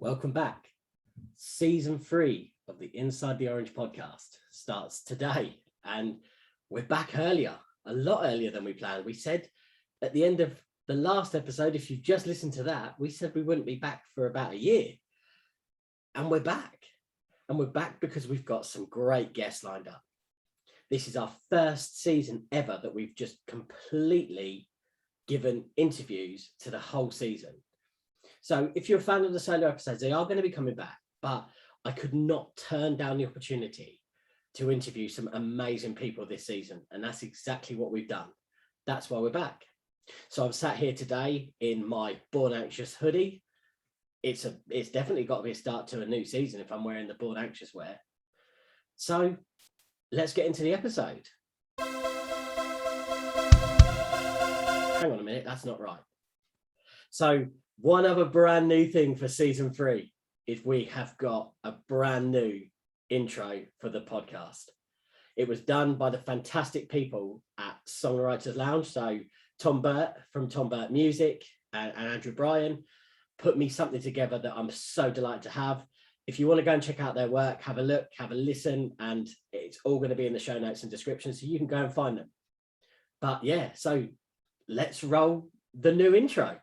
Welcome back. Season 3 of the Inside the Orange podcast starts today, and we're back earlier, a lot earlier than we planned. We said at the end of the last episode, if you've just listened to that, we said we wouldn't be back for about a year. And we're back. And we're back because we've got some great guests lined up. This is our first season ever that we've just completely given interviews to the whole season. So if you're a fan of the solo episodes, they are going to be coming back, but I could not turn down the opportunity to interview some amazing people this season. And that's exactly what we've done. That's why we're back. So I'm sat here today in my Born Anxious hoodie. It's definitely got to be a start to a new season if I'm wearing the Born Anxious wear. So let's get into the episode. Hang on a minute, that's not right. So one other brand new thing for season 3 is we have got a brand new intro for the podcast. It was done by the fantastic people at Songwriters Lounge. So Tom Burt from Tom Burt Music and Andrew Bryan put me something together that I'm so delighted to have. If you want to go and check out their work, have a look, have a listen, and it's all going to be in the show notes and description, so you can go and find them. But yeah, so let's roll the new intro.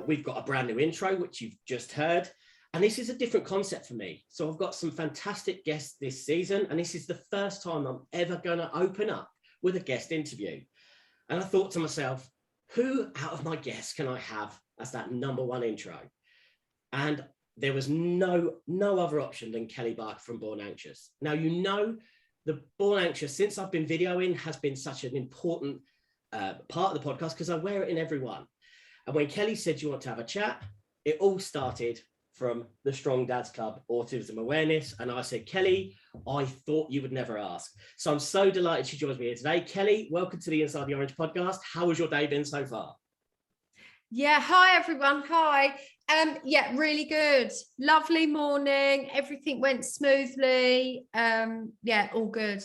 We've got a brand new intro, which you've just heard. And this is a different concept for me. So I've got some fantastic guests this season. And this is the first time I'm ever going to open up with a guest interview. And I thought to myself, who out of my guests can I have as that number one intro? And there was no other option than Kellie Barker from Born Anxious. Now, you know, the Born Anxious, since I've been videoing, has been such an important part of the podcast because I wear it in every one. And when Kellie said you want to have a chat, it all started from the Strong Dads Club Autism Awareness. And I said, Kellie, I thought you would never ask. So I'm so delighted she joins me here today. Kellie, welcome to the Inside the Orange podcast. How has your day been so far? Yeah, hi everyone. Hi. Yeah, really good. Lovely morning. Everything went smoothly. Yeah, all good.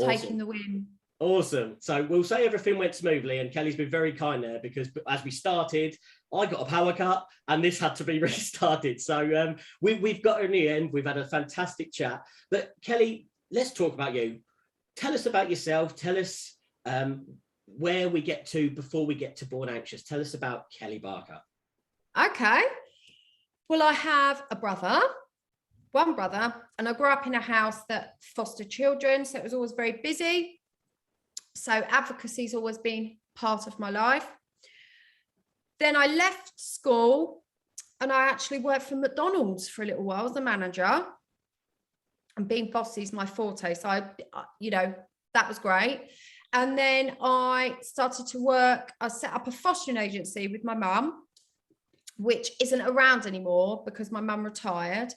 Awesome. Taking the win. Awesome. So we'll say everything went smoothly, and Kellie's been very kind there because as we started, I got a power cut and this had to be restarted. So we've got in the end, we've had a fantastic chat. But Kellie, let's talk about you. Tell us about yourself. Tell us where we get to before we get to Born Anxious. Tell us about Kellie Barker. Okay. Well, I have one brother, and I grew up in a house that fostered children. So it was always very busy. So advocacy's always been part of my life. Then I left school and I actually worked for McDonald's for a little while as a manager. And being bossy is my forte. So that was great. And then I started to work. I set up a fostering agency with my mum, which isn't around anymore because my mum retired.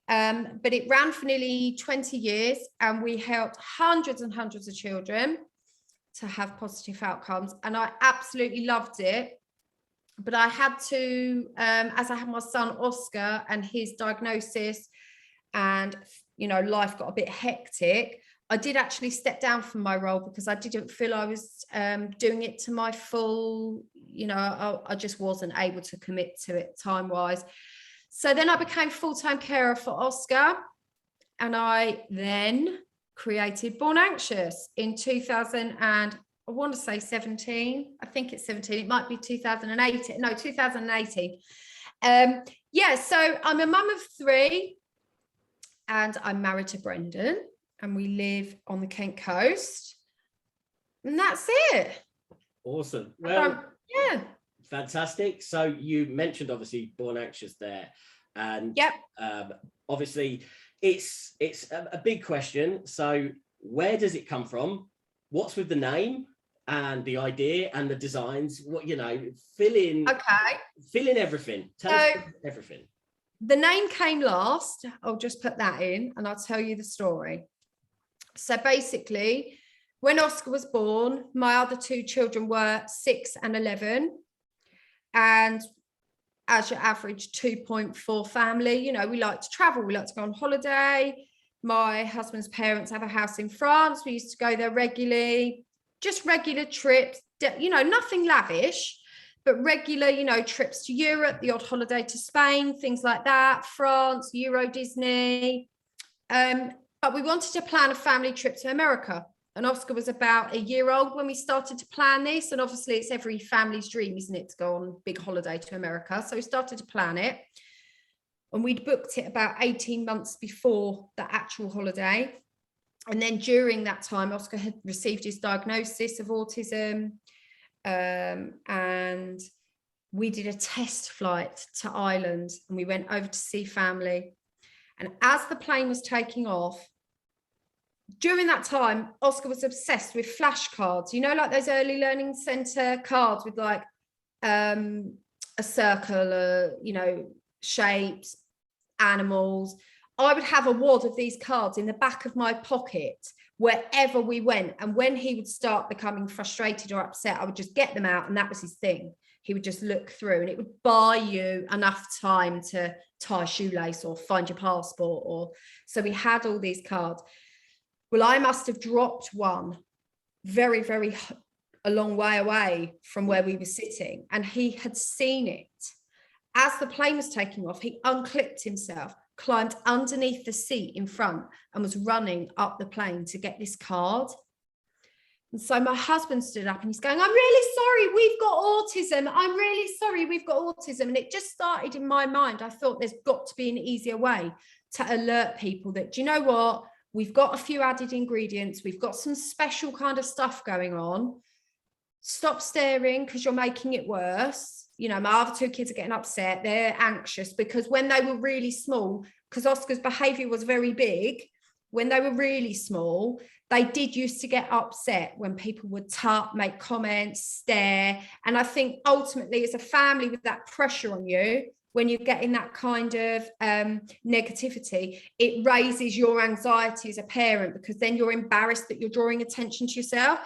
But it ran for nearly 20 years and we helped hundreds and hundreds of children to have positive outcomes. And I absolutely loved it. But I had to, as I had my son, Oscar, and his diagnosis and, life got a bit hectic, I did actually step down from my role because I didn't feel I was doing it to my full, I just wasn't able to commit to it time-wise. So then I became full-time carer for Oscar. And I then created Born Anxious in 2017. I think it's 17. It might be 2018. No, 2018. So I'm a mum of 3 and I'm married to Brendan and we live on the Kent coast. And that's it. Awesome. Well, yeah. Fantastic. So you mentioned obviously Born Anxious there. And yep. Obviously it's a big question. So where does it come from? What's with the name? and the idea and the designs, what, you know, fill in everything. Tell us everything. The name came last. I'll just put that in and I'll tell you the story. So basically, when Oscar was born, my other two children were 6 and 11. And as your average 2.4 family, you know, we like to travel, we like to go on holiday. My husband's parents have a house in France. We used to go there regularly, just regular trips, you know, nothing lavish, but regular, you know, trips to Europe, the odd holiday to Spain, things like that, France, Euro Disney. But we wanted to plan a family trip to America. And Oscar was about a year old when we started to plan this. And obviously it's every family's dream, isn't it, to go on a big holiday to America. So we started to plan it. And we'd booked it about 18 months before the actual holiday. And then during that time, Oscar had received his diagnosis of autism. And we did a test flight to Ireland and we went over to see family. And as the plane was taking off, during that time, Oscar was obsessed with flashcards, you know, like those early learning center cards with like a circle, you know, shapes, animals. I would have a wad of these cards in the back of my pocket wherever we went. And when he would start becoming frustrated or upset, I would just get them out. And that was his thing. He would just look through and it would buy you enough time to tie a shoelace or find your passport. Or so we had all these cards. Well, I must have dropped one very, very a long way away from where we were sitting. And he had seen it. As the plane was taking off, he unclipped himself, climbed underneath the seat in front and was running up the plane to get this card. And so my husband stood up and he's going, I'm really sorry, we've got autism. I'm really sorry, we've got autism. And it just started in my mind. I thought there's got to be an easier way to alert people that, do you know what? We've got a few added ingredients. We've got some special kind of stuff going on. Stop staring because you're making it worse. You know, my other two kids are getting upset. They're anxious because when they were really small, because Oscar's behavior was very big, when they were really small, they did used to get upset when people would make comments, stare. And I think ultimately as a family with that pressure on you, when you're getting that kind of negativity, it raises your anxiety as a parent because then you're embarrassed that you're drawing attention to yourself.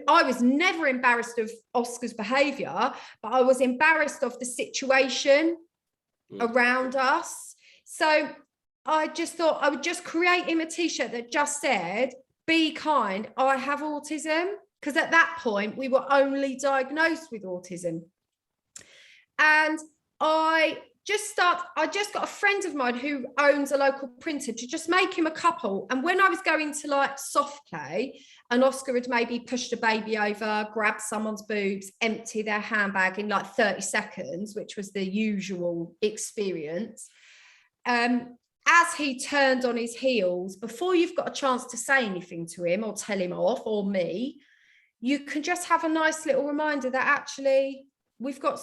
I was never embarrassed of Oscar's behavior, but I was embarrassed of the situation around us. So I just thought I would just create him a t-shirt that just said, be kind, I have autism. Because at that point, we were only diagnosed with autism. And I just got a friend of mine who owns a local printer to just make him a couple. And when I was going to like soft play and Oscar had maybe pushed a baby over, grabbed someone's boobs, empty their handbag in like 30 seconds, which was the usual experience. As he turned on his heels, before you've got a chance to say anything to him or tell him off or me, you can just have a nice little reminder that actually we've got,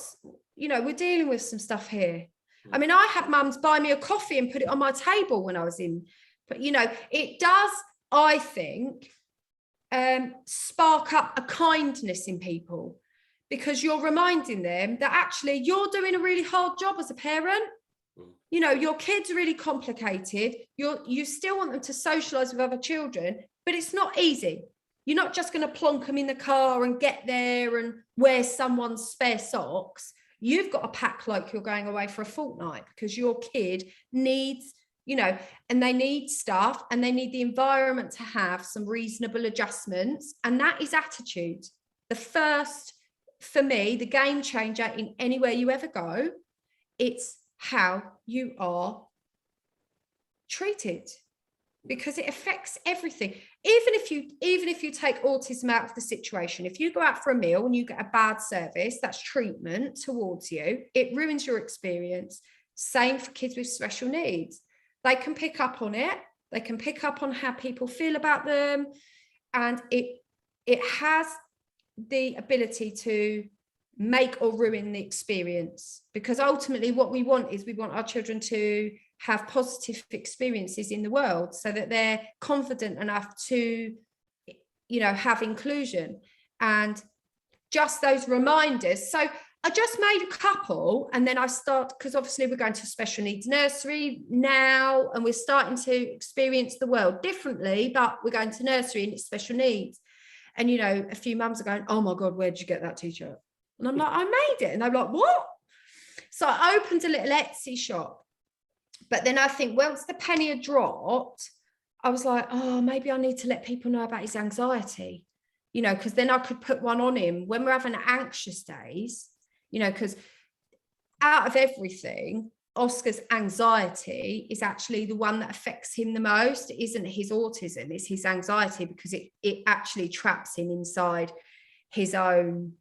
you know, we're dealing with some stuff here. I mean, I had mums buy me a coffee and put it on my table when I was in, but, you know, it does, I think, spark up a kindness in people because you're reminding them that actually you're doing a really hard job as a parent. You know, your kids are really complicated. You still want them to socialize with other children, but it's not easy. You're not just going to plonk them in the car and get there and wear someone's spare socks. You've got to pack like you're going away for a fortnight because your kid needs, you know, and they need stuff and they need the environment to have some reasonable adjustments. And that is attitude. The first, for me, the game changer in anywhere you ever go, it's how you are treated because it affects everything. Even if you take autism out of the situation, if you go out for a meal and you get a bad service, that's treatment towards you. It ruins your experience. Same for kids with special needs. They can pick up on it. They can pick up on how people feel about them. And it has the ability to make or ruin the experience, because ultimately what we want is we want our children to have positive experiences in the world so that they're confident enough to, you know, have inclusion. and just those reminders. So I just made a couple, and then I start, because obviously we're going to special needs nursery now, and we're starting to experience the world differently, but we're going to nursery and it's special needs. And, you know, a few mums are going, oh my God, where did you get that t-shirt? And I'm like, I made it. And they're like, what? So I opened a little Etsy shop. But then I think once the penny had dropped, I was like, oh, maybe I need to let people know about his anxiety, you know, because then I could put one on him when we're having anxious days, you know, because out of everything, Oscar's anxiety is actually the one that affects him the most. It isn't his autism, it's his anxiety, because it actually traps him inside his own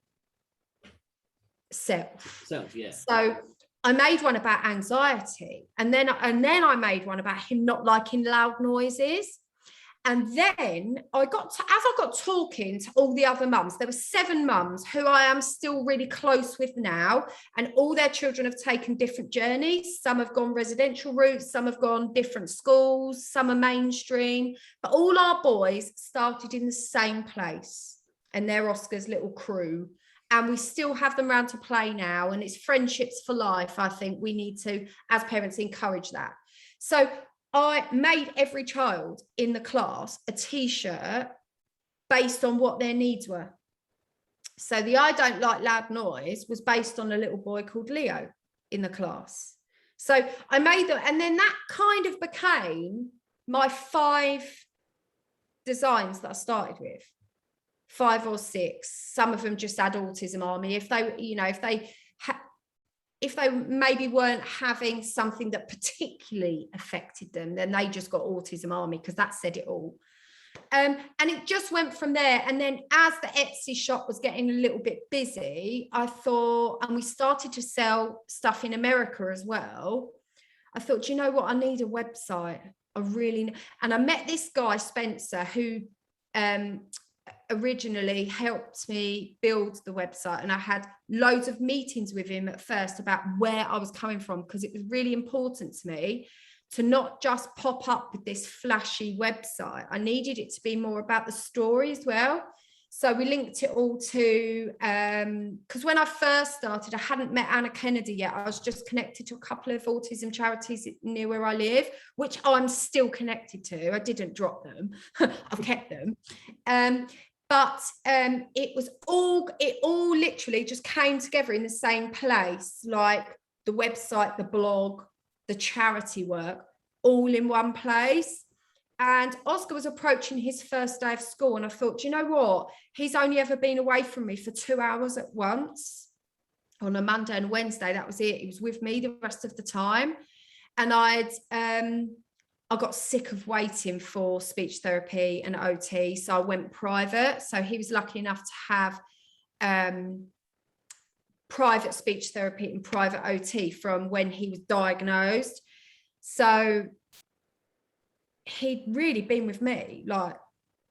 self. Yeah. So I made one about anxiety, and then I made one about him not liking loud noises. And then as I got talking to all the other mums, there were 7 mums who I am still really close with now, and all their children have taken different journeys. Some have gone residential routes, some have gone different schools, some are mainstream, but all our boys started in the same place, and they're Oscar's little crew. And we still have them around to play now, and it's friendships for life. I think we need to, as parents, encourage that. So I made every child in the class a t-shirt based on what their needs were. So the I don't like loud noise was based on a little boy called Leo in the class. So I made them, and then that kind of became my 5 designs that I started with. 5 or 6. Some of them just had autism army. If they maybe weren't having something that particularly affected them, then they just got autism army, because that said it all. And it just went from there. And then as the Etsy shop was getting a little bit busy, I thought, and we started to sell stuff in America as well, I thought, do you know what? I need a website. And I met this guy, Spencer, who originally helped me build the website, and I had loads of meetings with him at first about where I was coming from, because it was really important to me to not just pop up with this flashy website. I needed it to be more about the story as well. So we linked it all to, because when I first started, I hadn't met Anna Kennedy yet. I was just connected to a couple of autism charities near where I live, which I'm still connected to. I didn't drop them. I've kept them. But it all literally just came together in the same place, like the website, the blog, the charity work, all in one place. And Oscar was approaching his first day of school, and I thought, you know what? He's only ever been away from me for 2 hours at once on a Monday and Wednesday. That was it. He was with me the rest of the time. And I got sick of waiting for speech therapy and OT, so I went private. So he was lucky enough to have private speech therapy and private OT from when he was diagnosed. So he'd really been with me,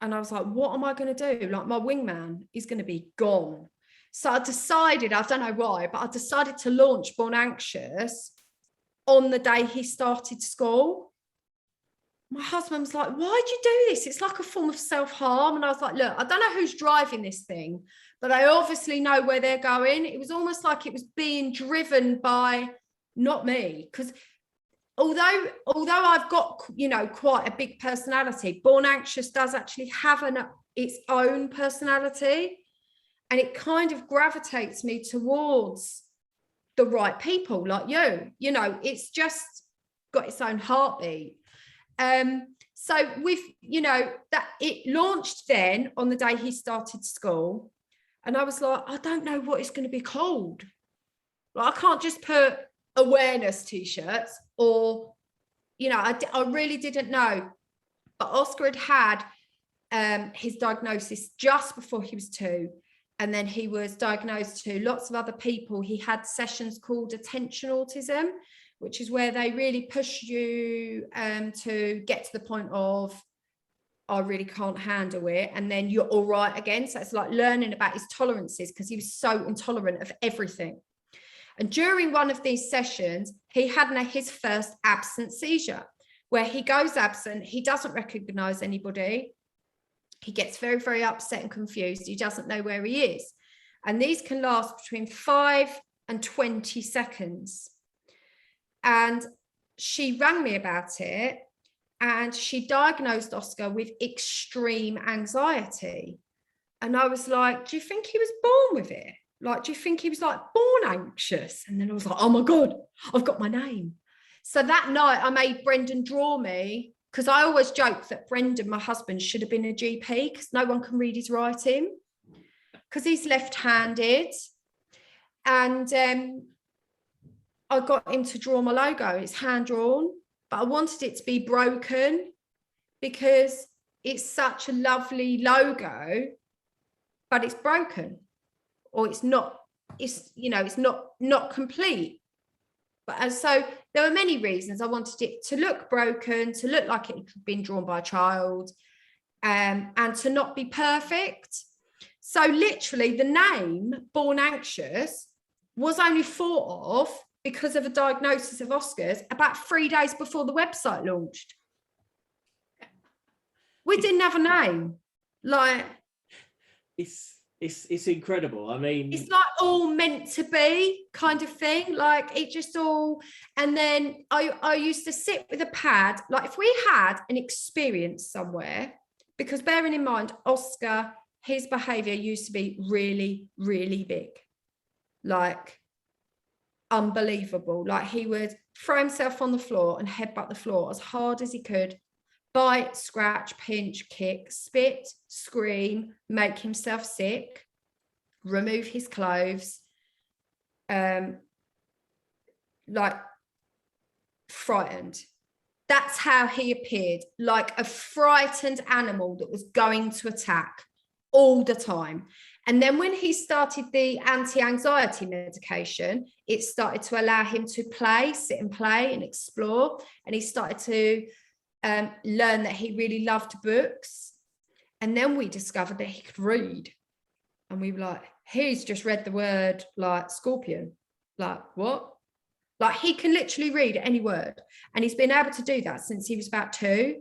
and I was like, what am I going to do? Like, my wingman is going to be gone. So I decided, I don't know why, but I decided to launch Born Anxious on the day he started school. My husband was like, why'd you do this? It's like a form of self-harm. And I was like, look, I don't know who's driving this thing, but they obviously know where they're going. It was almost like it was being driven by not me, because although I've got, quite a big personality, Born Anxious does actually have its own personality, and it kind of gravitates me towards the right people like you. It's just got its own heartbeat. So with, that it launched then on the day he started school, and I was like, I don't know what it's going to be called. Like, I can't just put awareness t-shirts, or I really didn't know. But Oscar had his diagnosis just before he was 2, and then he was diagnosed to lots of other people. He had sessions called attention autism, which is where they really push you to get to the point of, I really can't handle it, and then you're all right again. So it's like learning about his tolerances, because he was so intolerant of everything. And during one of these sessions, he had his first absent seizure, where he goes absent, he doesn't recognize anybody, He gets very, very upset and confused. He doesn't know where he is. And these can last between 5 and 20 seconds. And she rang me about it, and she diagnosed Oscar with extreme anxiety. And I was like, do you think he was born with it? Like, do you think he was like born anxious? And then I was like, oh my God, I've got my name. So that night I made Brendan draw me, because I always joke that Brendan, my husband, should have been a GP, because no one can read his writing, because he's left-handed. And I got him to draw my logo. It's hand-drawn, but I wanted it to be broken because it's such a lovely logo, but it's broken, or it's not, it's, you know, it's not complete. But so there were many reasons. I wanted it to look broken, to look like it had been drawn by a child, and to not be perfect. So literally the name Born Anxious was only thought of because of a diagnosis of Oscar's about 3 days before the website launched. We didn't have a name. Like, it's incredible. I mean, it's like all meant to be kind of thing. Like, it just all. And then I used to sit with a pad. Like, if we had an experience somewhere, because bearing in mind, Oscar, his behavior used to be really, really big. Like, unbelievable. Like, he would throw himself on the floor and headbutt the floor as hard as he could, bite, scratch, pinch, kick, spit, scream, make himself sick, remove his clothes, like frightened. That's how he appeared, like a frightened animal that was going to attack all the time. And then when he started the anti-anxiety medication, it started to allow him to play, sit and play and explore. And he started to learn that he really loved books. And then we discovered that he could read. And we were like, he's just read the word like scorpion. Like, what? Like, he can literally read any word. And he's been able to do that since he was about 2.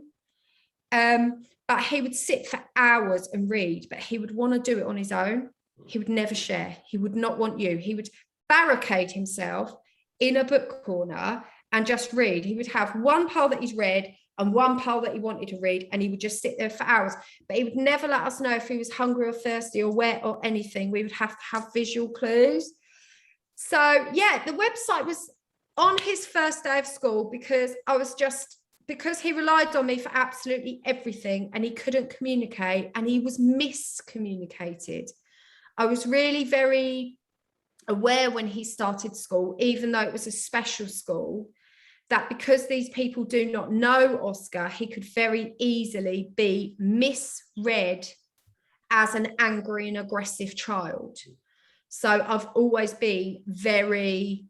But he would sit for hours and read, but he would want to do it on his own. He would never share. He would not want you. He would barricade himself in a book corner and just read. He would have one pile that he's read and one pile that he wanted to read, and he would just sit there for hours. But he would never let us know if he was hungry or thirsty or wet or anything. We would have to have visual clues. So yeah, the website was on his first day of school because because he relied on me for absolutely everything, and he couldn't communicate, and he was miscommunicated. I was really very aware when he started school, even though it was a special school, that because these people do not know Oscar, he could very easily be misread as an angry and aggressive child. So I've always been very,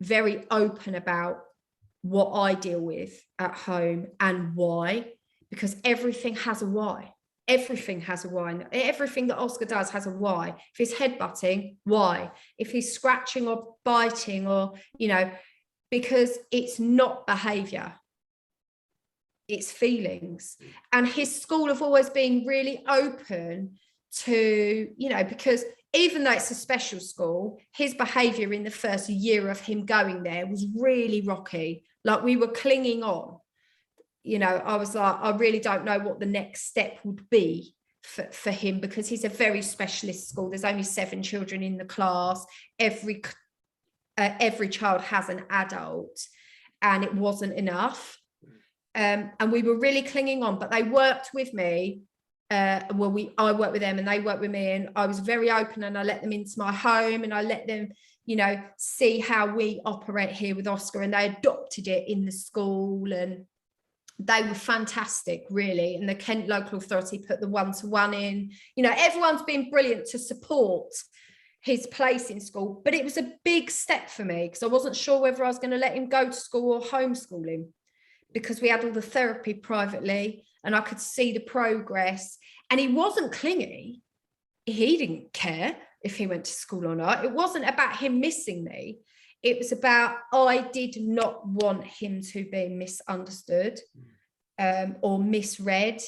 very open about what I deal with at home and why, because everything has a why. Everything has a why. Everything that Oscar does has a why. If he's headbutting, why? If he's scratching or biting, or, you know, because it's not behavior, it's feelings. And his school have always been really open to, you know, because even though it's a special school, his behavior in the first year of him going there was really rocky. Like, we were clinging on. You know, I was like, I really don't know what the next step would be for him, because he's a very specialist school. There's only 7 children in the class. Every child has an adult, and it wasn't enough. And we were really clinging on, but they worked with me. I worked with them and they worked with me, and I was very open, and I let them into my home, and I let them, you know, see how we operate here with Oscar, and they adopted it in the school, and they were fantastic, really. And the Kent local authority put the 1-to-1 in. You know, everyone's been brilliant to support his place in school, but it was a big step for me because I wasn't sure whether I was going to let him go to school or homeschool him, because we had all the therapy privately and I could see the progress. And he wasn't clingy. He didn't care if he went to school or not. It wasn't about him missing me. It was about, I did not want him to be misunderstood. or misread,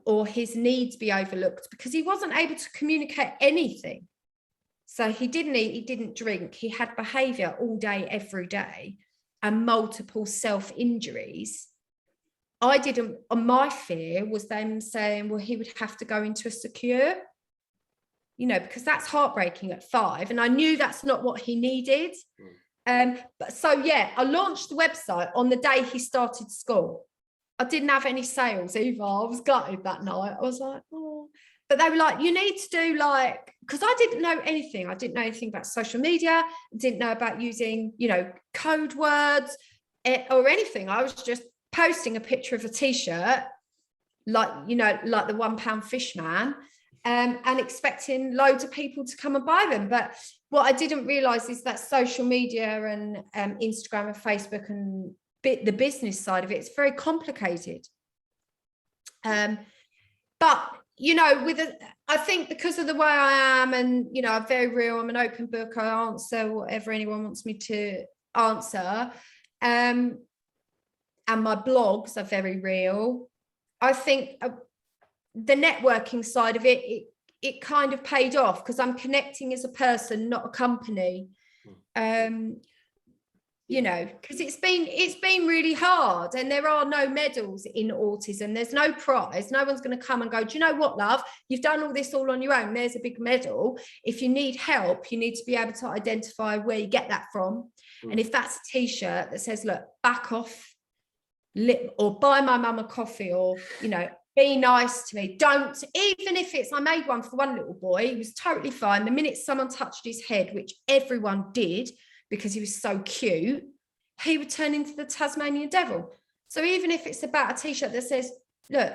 or his needs be overlooked, because he wasn't able to communicate anything. So he didn't eat, he didn't drink, he had behavior all day, every day, and multiple self-injuries. My fear was them saying, well, he would have to go into a secure, because that's heartbreaking at 5. And I knew that's not what he needed. But so, yeah, I launched the website on the day he started school. I didn't have any sales either. I was gutted that night. I was like, oh. But they were like, you need to do because I didn't know anything. I didn't know anything about social media. I didn't know about using, code words or anything. I was just posting a picture of a t-shirt, like the £1 fish man, and expecting loads of people to come and buy them. But what I didn't realize is that social media and Instagram and Facebook and the business side of it, it's very complicated. But I think because of the way I am, and I'm very real, I'm an open book, I answer whatever anyone wants me to answer, and my blogs are very real. I think the networking side of it kind of paid off, because I'm connecting as a person, not a company. Because it's been really hard, and there are no medals in autism. There's no prize. No one's going to come and go, do you know what, love? You've done all this all on your own. There's a big medal. If you need help, you need to be able to identify where you get that from. And if that's a t-shirt that says, look, back off, or buy my mum a coffee, or, be nice to me. Don't, even if I made one for one little boy, he was totally fine. The minute someone touched his head, which everyone did, because he was so cute, he would turn into the Tasmanian devil. So even if it's about a t-shirt that says, look,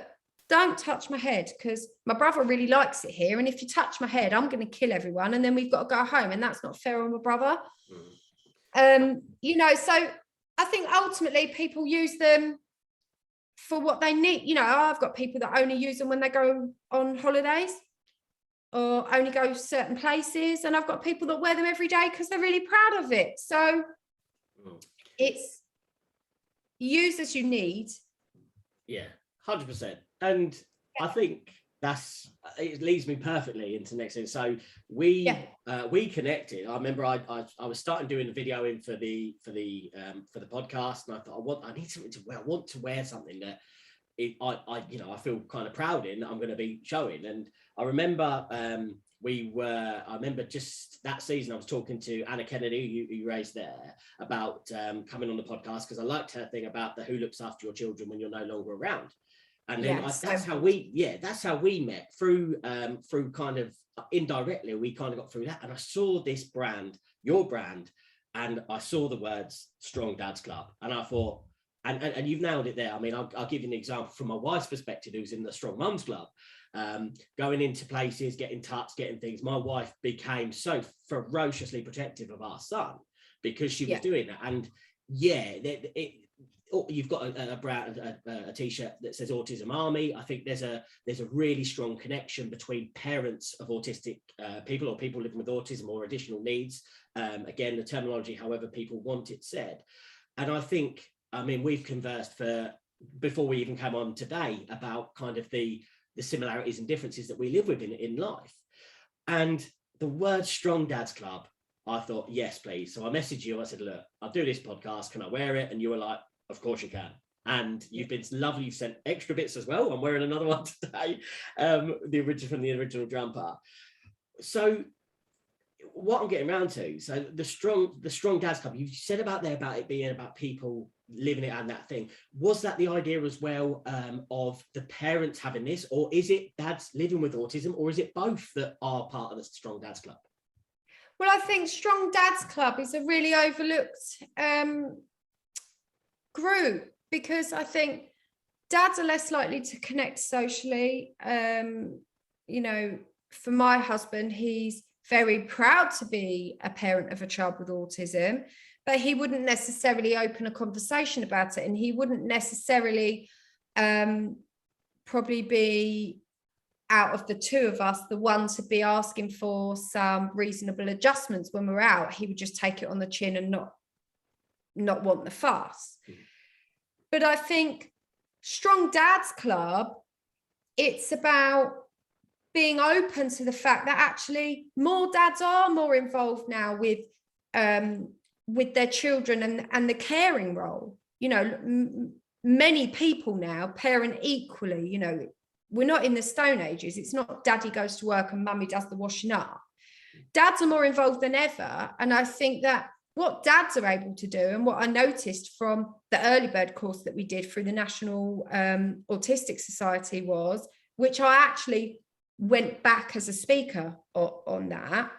don't touch my head, because my brother really likes it here, and if you touch my head, I'm going to kill everyone, and then we've got to go home, and that's not fair on my brother. So I think ultimately people use them for what they need. I've got people that only use them when they go on holidays, or only go certain places, and I've got people that wear them every day because they're really proud of it. So it's use as you need. Yeah, 100%. And I think it leads me perfectly into the next thing. So we connected. I remember I was starting doing the video in for the podcast, and I thought I need something to wear. I want to wear something that I feel kind of proud in, that I'm going to be showing. And I remember just that season I was talking to Anna Kennedy, who you raised there, about coming on the podcast, because I liked her thing about the who looks after your children when you're no longer around. And then that's how we met, through kind of indirectly. We kind of got through that, and I saw this brand, your brand, and I saw the words Strong Dads Club, and I thought, and you've nailed it there. I mean, I'll give you an example from my wife's perspective, who's in the Strong Mums Club, going into places, getting touched, getting things. My wife became so ferociously protective of our son because she was doing that. And you've got a t-shirt that says Autism Army. I think there's a really strong connection between parents of autistic people, or people living with autism or additional needs. Again, the terminology, however people want it said. And I think, we've conversed before we even came on today about kind of the similarities and differences that we live with in life. And the word Strong Dads Club, I thought, yes, please. So I messaged you. I said, look, I'll do this podcast. Can I wear it? And you were like, of course you can. And you've been lovely. You've sent extra bits as well. I'm wearing another one today, the original jumper. So what I'm getting around to, so the strong Dads Club, you said about it being about people living it and that thing. Was that the idea as well, of the parents having this, or is it dads living with autism, or is it both that are part of the Strong Dads Club? Well, I think Strong Dads Club is a really overlooked group, because I think dads are less likely to connect socially. For my husband, he's very proud to be a parent of a child with autism, but he wouldn't necessarily open a conversation about it, and he wouldn't necessarily probably be, out of the two of us, the one to be asking for some reasonable adjustments when we're out. He would just take it on the chin and not want the fuss. But I think Strong Dads Club, it's about being open to the fact that actually more dads are more involved now with their children and the caring role. You know, many people now parent equally. You know, we're not in the Stone Ages. It's not daddy goes to work and mummy does the washing up. Dads are more involved than ever. And I think that what dads are able to do, and what I noticed from the early bird course that we did through the National Autistic Society was, which I actually went back as a speaker on that.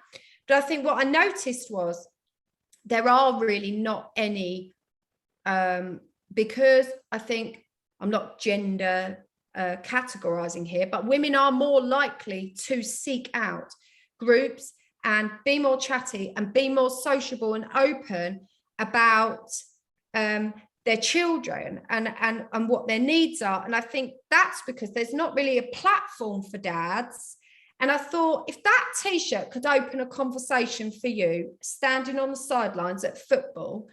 But I think what I noticed was there are really not any, because I think I'm not gender categorizing here, but women are more likely to seek out groups and be more chatty and be more sociable and open about their children and what their needs are. And I think that's because there's not really a platform for dads. And I thought, if that t-shirt could open a conversation for you standing on the sidelines at football,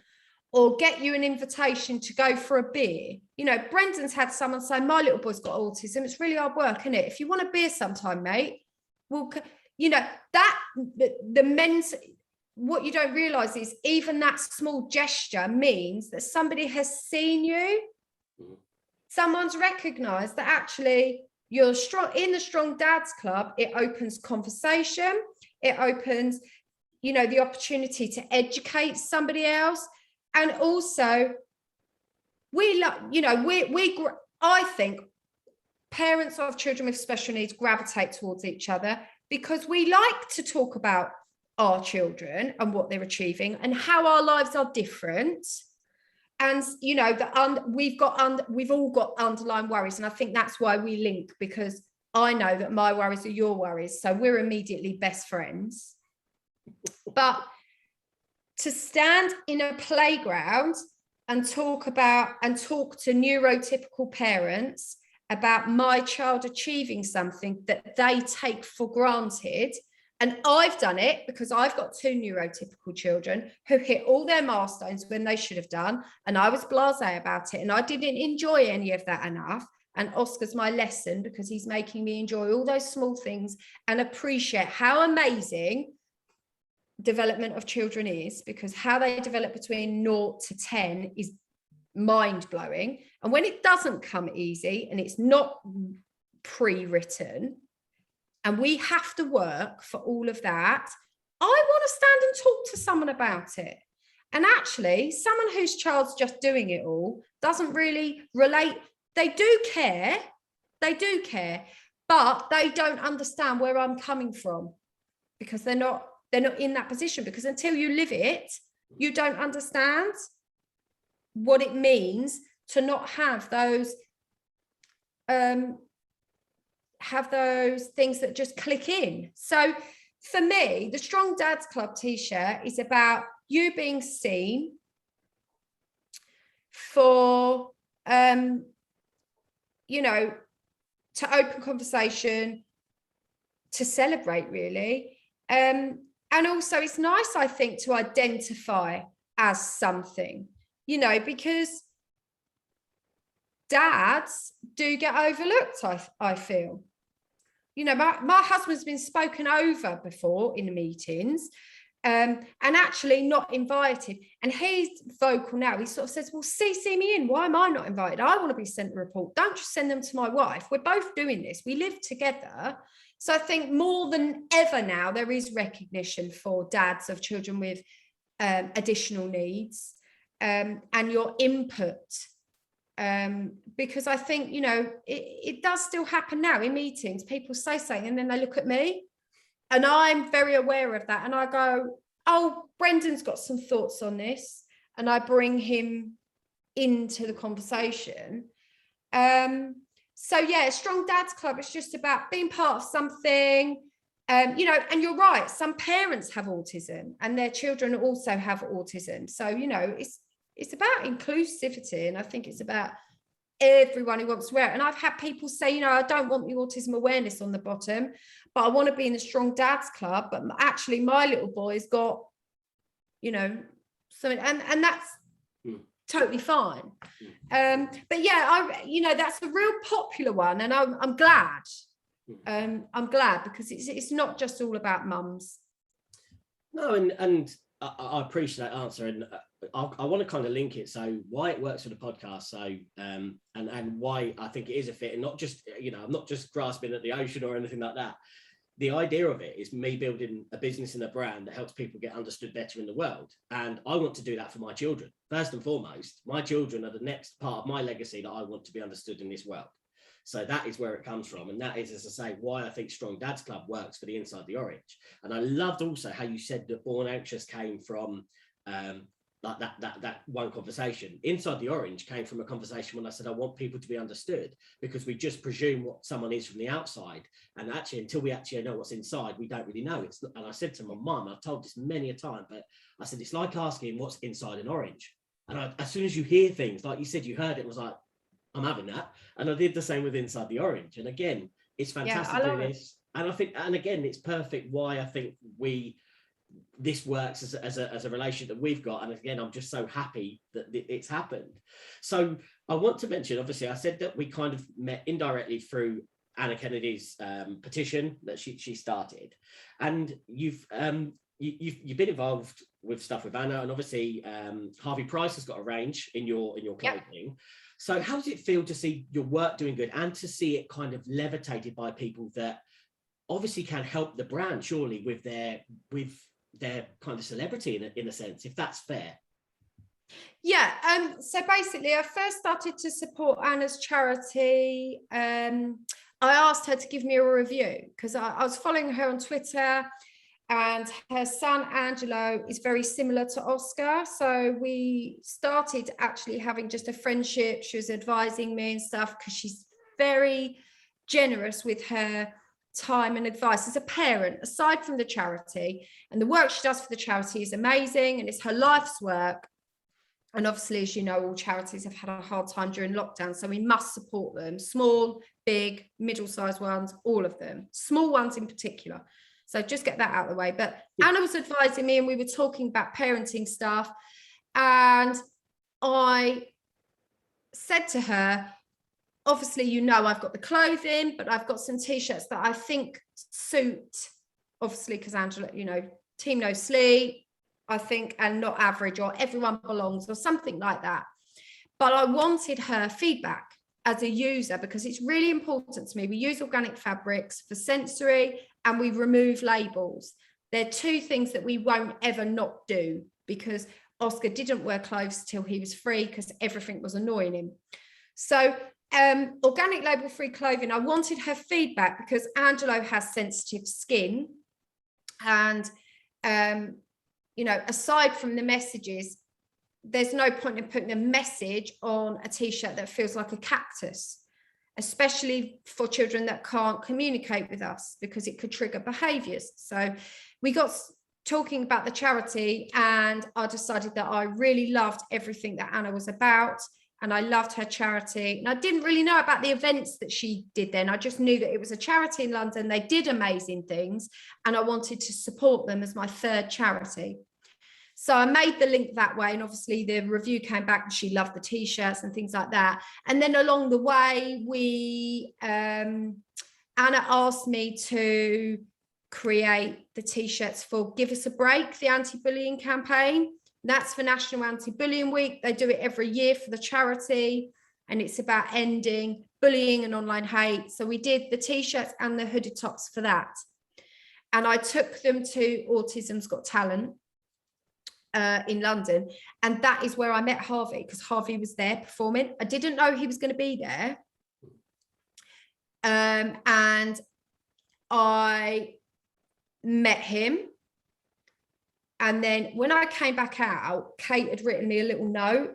or get you an invitation to go for a beer. You know, Brendan's had someone say, my little boy's got autism. It's really hard work, isn't it? If you want a beer sometime, mate, well, you know, that the men's, what you don't realize is even that small gesture means that somebody has seen you. Someone's recognized that actually you're strong in the Strong Dads Club. It opens conversation. It opens, you know, the opportunity to educate somebody else. And also I think parents of children with special needs gravitate towards each other because we like to talk about our children and what they're achieving and how our lives are different. And, you know, we've all got underlying worries. And I think that's why we link, because I know that my worries are your worries. So we're immediately best friends. But to stand in a playground and talk to neurotypical parents about my child achieving something that they take for granted. And I've done it because I've got two neurotypical children who hit all their milestones when they should have done. And I was blasé about it. And I didn't enjoy any of that enough. And Oscar's my lesson because he's making me enjoy all those small things and appreciate how amazing development of children is, because how they develop between 0 to 10 is mind-blowing. And when it doesn't come easy and it's not pre-written and we have to work for all of that, I want to stand and talk to someone about it. And actually, someone whose child's just doing it all doesn't really relate. They do care, but they don't understand where I'm coming from because they're not in that position, because until you live it, you don't understand what it means to not have those things that just click in. So for me, the Strong Dads Club t-shirt is about you being seen for, you know, to open conversation, to celebrate really. And also it's nice, I think, to identify as something, you know, because dads do get overlooked, I feel. You know, my husband's been spoken over before in the meetings and actually not invited. And he's vocal now. He sort of says, well, CC me in. Why am I not invited? I want to be sent a report. Don't just send them to my wife. We're both doing this. We live together. So I think more than ever now, there is recognition for dads of children with additional needs and your input. Because I think, you know, it does still happen now in meetings. People say something and then they look at me and I'm very aware of that. And I go, oh, Brendan's got some thoughts on this. And I bring him into the conversation. So yeah, Strong Dads Club, it's just about being part of something, you know, and you're right. Some parents have autism and their children also have autism. So, you know, it's about inclusivity. And I think it's about everyone who wants to wear it. And I've had people say, you know, I don't want the autism awareness on the bottom, but I want to be in the Strong Dads Club. But actually my little boy's got, you know, something, and that's, totally fine. But yeah, that's a real popular one, and I'm glad. I'm glad, because it's not just all about mums. No, and I appreciate that answer, and I want to kind of link it. So why it works for the podcast, so and why I think it is a fit, and not just, I'm not just grasping at the ocean or anything like that. The idea of it is me building a business and a brand that helps people get understood better in the world. And I want to do that for my children. First and foremost, my children are the next part of my legacy that I want to be understood in this world. So that is where it comes from. And that is, as I say, why I think Strong Dads Club works for the Inside the Orange. And I loved also how you said that Born Anxious came from like that one conversation. Inside the Orange came from a conversation when I said I want people to be understood, because we just presume what someone is from the outside, and actually until we actually know what's inside, we don't really know. It's not, and I said to my mum, I've told this many a time, but I said it's like asking what's inside an orange. And as soon as you hear things, like you said, you heard it, was like, I'm having that. And I did the same with Inside the Orange. And again, it's fantastic doing this. And I think, and again, it's perfect why I think this works as a relationship that we've got. And again, I'm just so happy that it's happened. So I want to mention, obviously, I said that we kind of met indirectly through Anna Kennedy's petition that she started, and you've been involved with stuff with Anna, and obviously Harvey Price has got a range in your clothing. Yep. So how does it feel to see your work doing good, and to see it kind of levitated by people that obviously can help the brand, surely, with their kind of celebrity in a sense, if that's fair? Yeah. So basically, I first started to support Anna's charity. I asked her to give me a review, because I was following her on Twitter, and her son Angelo is very similar to Oscar. So we started actually having just a friendship. She was advising me and stuff, because she's very generous with her time and advice as a parent, aside from the charity. And the work she does for the charity is amazing, and it's her life's work. And obviously, as you know, all charities have had a hard time during lockdown, so we must support them. Small, big, middle-sized ones, all of them. Small ones in particular. So just get that out of the way. But Anna was advising me, and we were talking about parenting stuff. And I said to her, obviously, I've got the clothing, but I've got some T-shirts that I think suit, obviously, because Angela, team no sleep, I think, and not average, or everyone belongs, or something like that. But I wanted her feedback as a user, because it's really important to me. We use organic fabrics for sensory, and we remove labels. They're two things that we won't ever not do, because Oscar didn't wear clothes till he was 3, because everything was annoying him. So organic label-free clothing, I wanted her feedback, because Angelo has sensitive skin. And, aside from the messages, there's no point in putting a message on a T-shirt that feels like a cactus, especially for children that can't communicate with us, because it could trigger behaviors. So we got talking about the charity, and I decided that I really loved everything that Anna was about, and I loved her charity. And I didn't really know about the events that she did then. I just knew that it was a charity in London. They did amazing things, and I wanted to support them as my third charity. So I made the link that way, and obviously the review came back and she loved the T-shirts and things like that. And then along the way, Anna asked me to create the T-shirts for Give Us a Break, the anti-bullying campaign. That's for National Anti-Bullying Week. They do it every year for the charity, and it's about ending bullying and online hate. So we did the T-shirts and the hooded tops for that. And I took them to Autism's Got Talent in London, and that is where I met Harvey, because Harvey was there performing. I didn't know he was going to be there, and I met him. And then when I came back out, Kate had written me a little note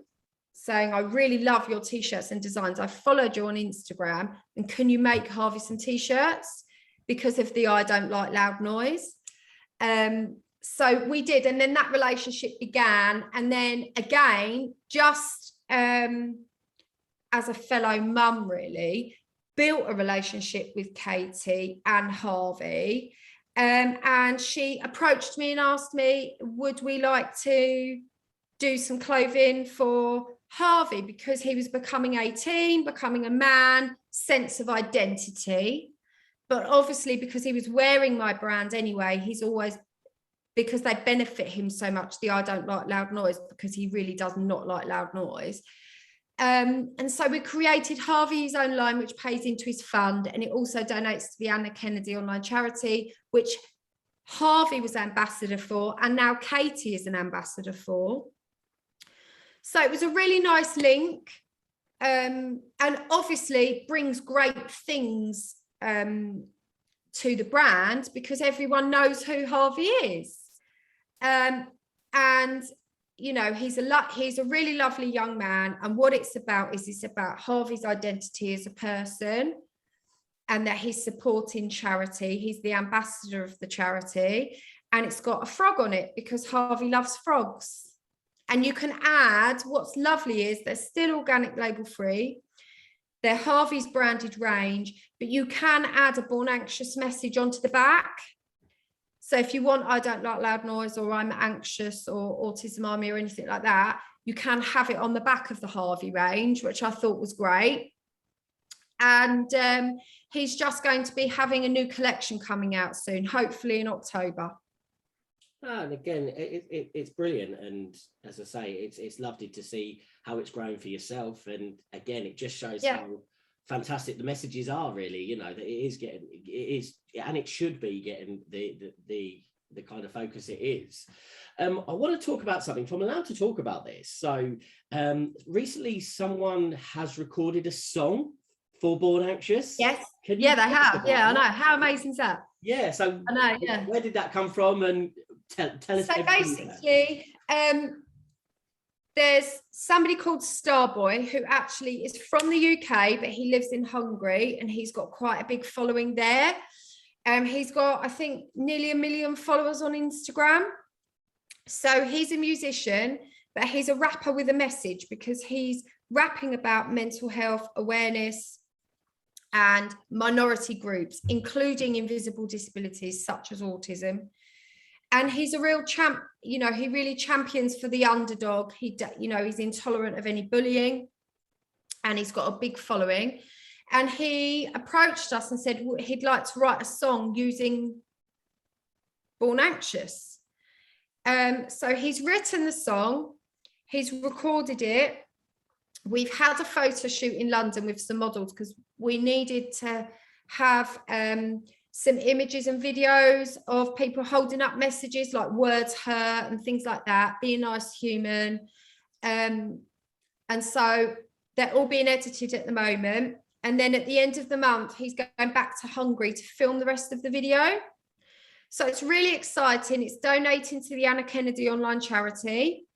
saying, I really love your T-shirts and designs. I followed you on Instagram, and can you make Harvey some T-shirts, because of the I don't like loud noise. So we did, and then that relationship began. And then again, just as a fellow mum, really built a relationship with Katie and Harvey. And she approached me and asked me, would we like to do some clothing for Harvey, because he was becoming 18, becoming a man, sense of identity. But obviously, because he was wearing my brand anyway, he's always, because they benefit him so much, the I don't like loud noise, because he really does not like loud noise. And so we created Harvey's own line, which pays into his fund, and it also donates to the Anna Kennedy online charity, which Harvey was ambassador for, and now Katie is an ambassador for. So it was a really nice link, and obviously brings great things to the brand, because everyone knows who Harvey is. And you know, he's a really lovely young man, and what it's about is it's about Harvey's identity as a person, and that he's supporting charity. He's the ambassador of the charity, and it's got a frog on it because Harvey loves frogs. And you can add, what's lovely is they're still organic label free. They're Harvey's branded range, but you can add a born anxious message onto the back. So if you want, I don't like loud noise, or I'm anxious, or autism army, or anything like that, you can have it on the back of the Harvey range, which I thought was great. And he's just going to be having a new collection coming out soon, hopefully in October. And again, it's brilliant, and as I say, it's lovely to see how it's grown for yourself. And again, it just shows how fantastic the messages are, really. You know, that it is, and it should be getting the kind of focus it is. I want to talk about something. If I'm allowed to talk about this, so recently someone has recorded a song for Born Anxious. Yes. Yeah, they have. Yeah, I know. How amazing is that? Yeah. So I know. Yeah. Where did that come from? And tell us. So basically, there's somebody called Starboy who actually is from the UK, but he lives in Hungary, and he's got quite a big following there. He's got, I think, nearly 1 million followers on Instagram. So he's a musician, but he's a rapper with a message, because he's rapping about mental health awareness and minority groups, including invisible disabilities such as autism. And he's a real champ, you know, he really champions for the underdog. You know, he's intolerant of any bullying, and he's got a big following. And he approached us and said he'd like to write a song using Born Anxious. So he's written the song, he's recorded it. We've had a photo shoot in London with some models, because we needed to have some images and videos of people holding up messages like words hurt and things like that, be a nice human. And so they're all being edited at the moment. And then at the end of the month, he's going back to Hungary to film the rest of the video. So it's really exciting. It's donating to the Anna Kennedy online charity.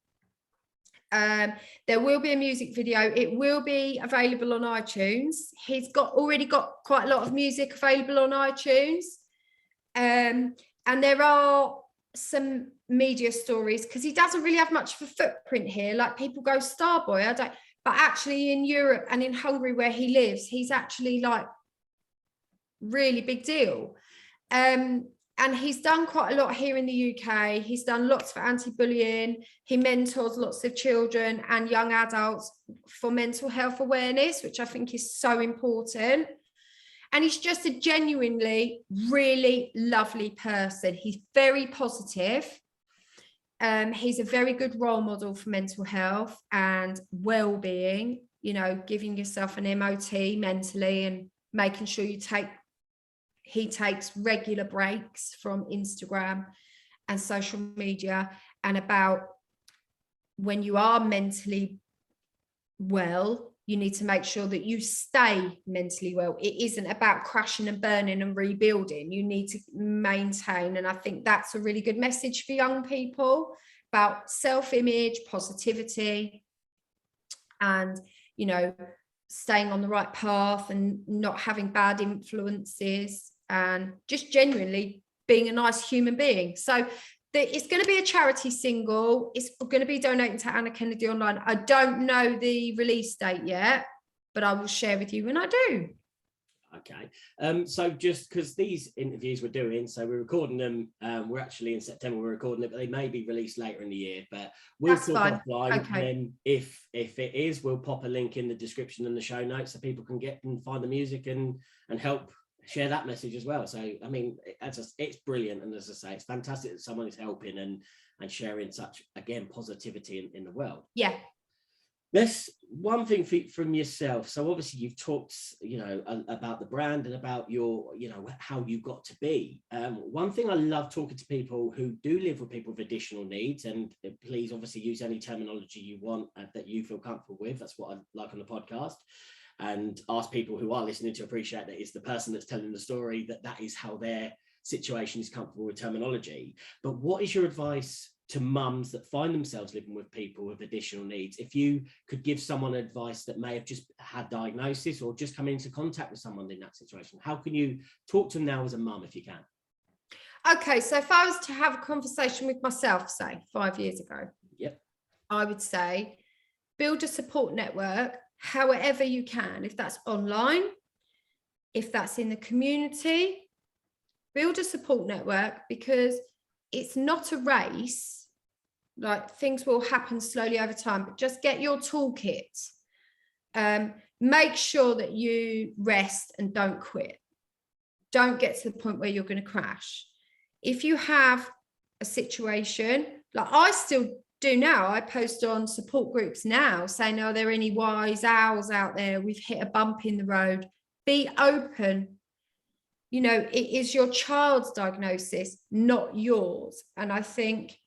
There will be a music video. It will be available on iTunes. He's already got quite a lot of music available on iTunes. And there are some media stories, because he doesn't really have much of a footprint here. Like, people go Starboy, but actually in Europe and in Hungary where he lives, he's actually like really big deal. And he's done quite a lot here in the UK. He's done lots for anti-bullying. He mentors lots of children and young adults for mental health awareness, which I think is so important. And he's just a genuinely really lovely person. He's very positive. He's a very good role model for mental health and well-being, you know, giving yourself an MOT mentally and making sure he takes regular breaks from Instagram and social media, and about when you are mentally well, you need to make sure that you stay mentally well. It isn't about crashing and burning and rebuilding. You need to maintain. And I think that's a really good message for young people about self-image, positivity, and, you know, staying on the right path and not having bad influences, and just genuinely being a nice human being. So it's going to be a charity single. It's going to be donating to Anna Kennedy Online. I don't know the release date yet, but I will share with you when I do. Okay. So just because these interviews we're doing, so we're recording them, we're actually in September, we're recording it, but they may be released later in the year, but we'll talk offline. Okay. And then if it is, we'll pop a link in the description and the show notes so people can get and find the music and help share that message as well. So, I mean, it's brilliant. And as I say, it's fantastic that someone is helping and sharing such, again, positivity in the world. Yeah. There's one thing from yourself. So obviously you've talked, about the brand and about your, how you got to be. One thing I love talking to people who do live with people with additional needs, and please obviously use any terminology you want that you feel comfortable with. That's what I like on the podcast. And ask people who are listening to appreciate that it's the person that's telling the story, that is how their situation is comfortable with terminology. But what is your advice to mums that find themselves living with people with additional needs? If you could give someone advice that may have just had diagnosis or just come into contact with someone in that situation, how can you talk to them now as a mum if you can? Okay, so if I was to have a conversation with myself, say 5 years ago, yep, I would say build a support network however you can. If that's online, if that's in the community, build a support network, because it's not a race. Like, things will happen slowly over time, but just get your toolkit. Make sure that you rest and don't quit. Don't get to the point where you're going to crash. If you have a situation, like I still do now, I post on support groups now saying, are there any wise owls out there? We've hit a bump in the road. Be open. It is your child's diagnosis, not yours. And I think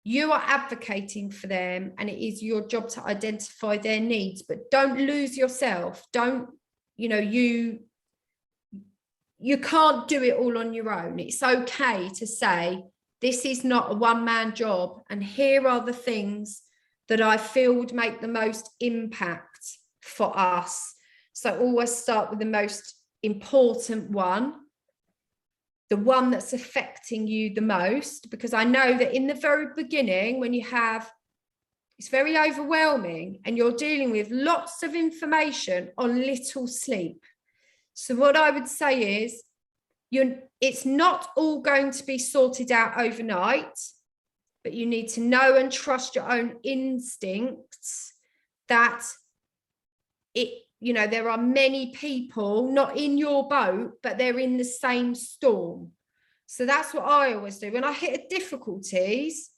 you are advocating for them, and it is your job to identify their needs, but don't lose yourself. Don't, you can't do it all on your own. It's okay to say, this is not a one-man job, and here are the things that I feel would make the most impact for us. So always start with the most important one, the one that's affecting you the most, because I know that in the very beginning, when it's very overwhelming and you're dealing with lots of information on little sleep. So what I would say is, it's not all going to be sorted out overnight, but you need to know and trust your own instincts that there are many people not in your boat, but they're in the same storm. So that's what I always do. When I hit difficulties,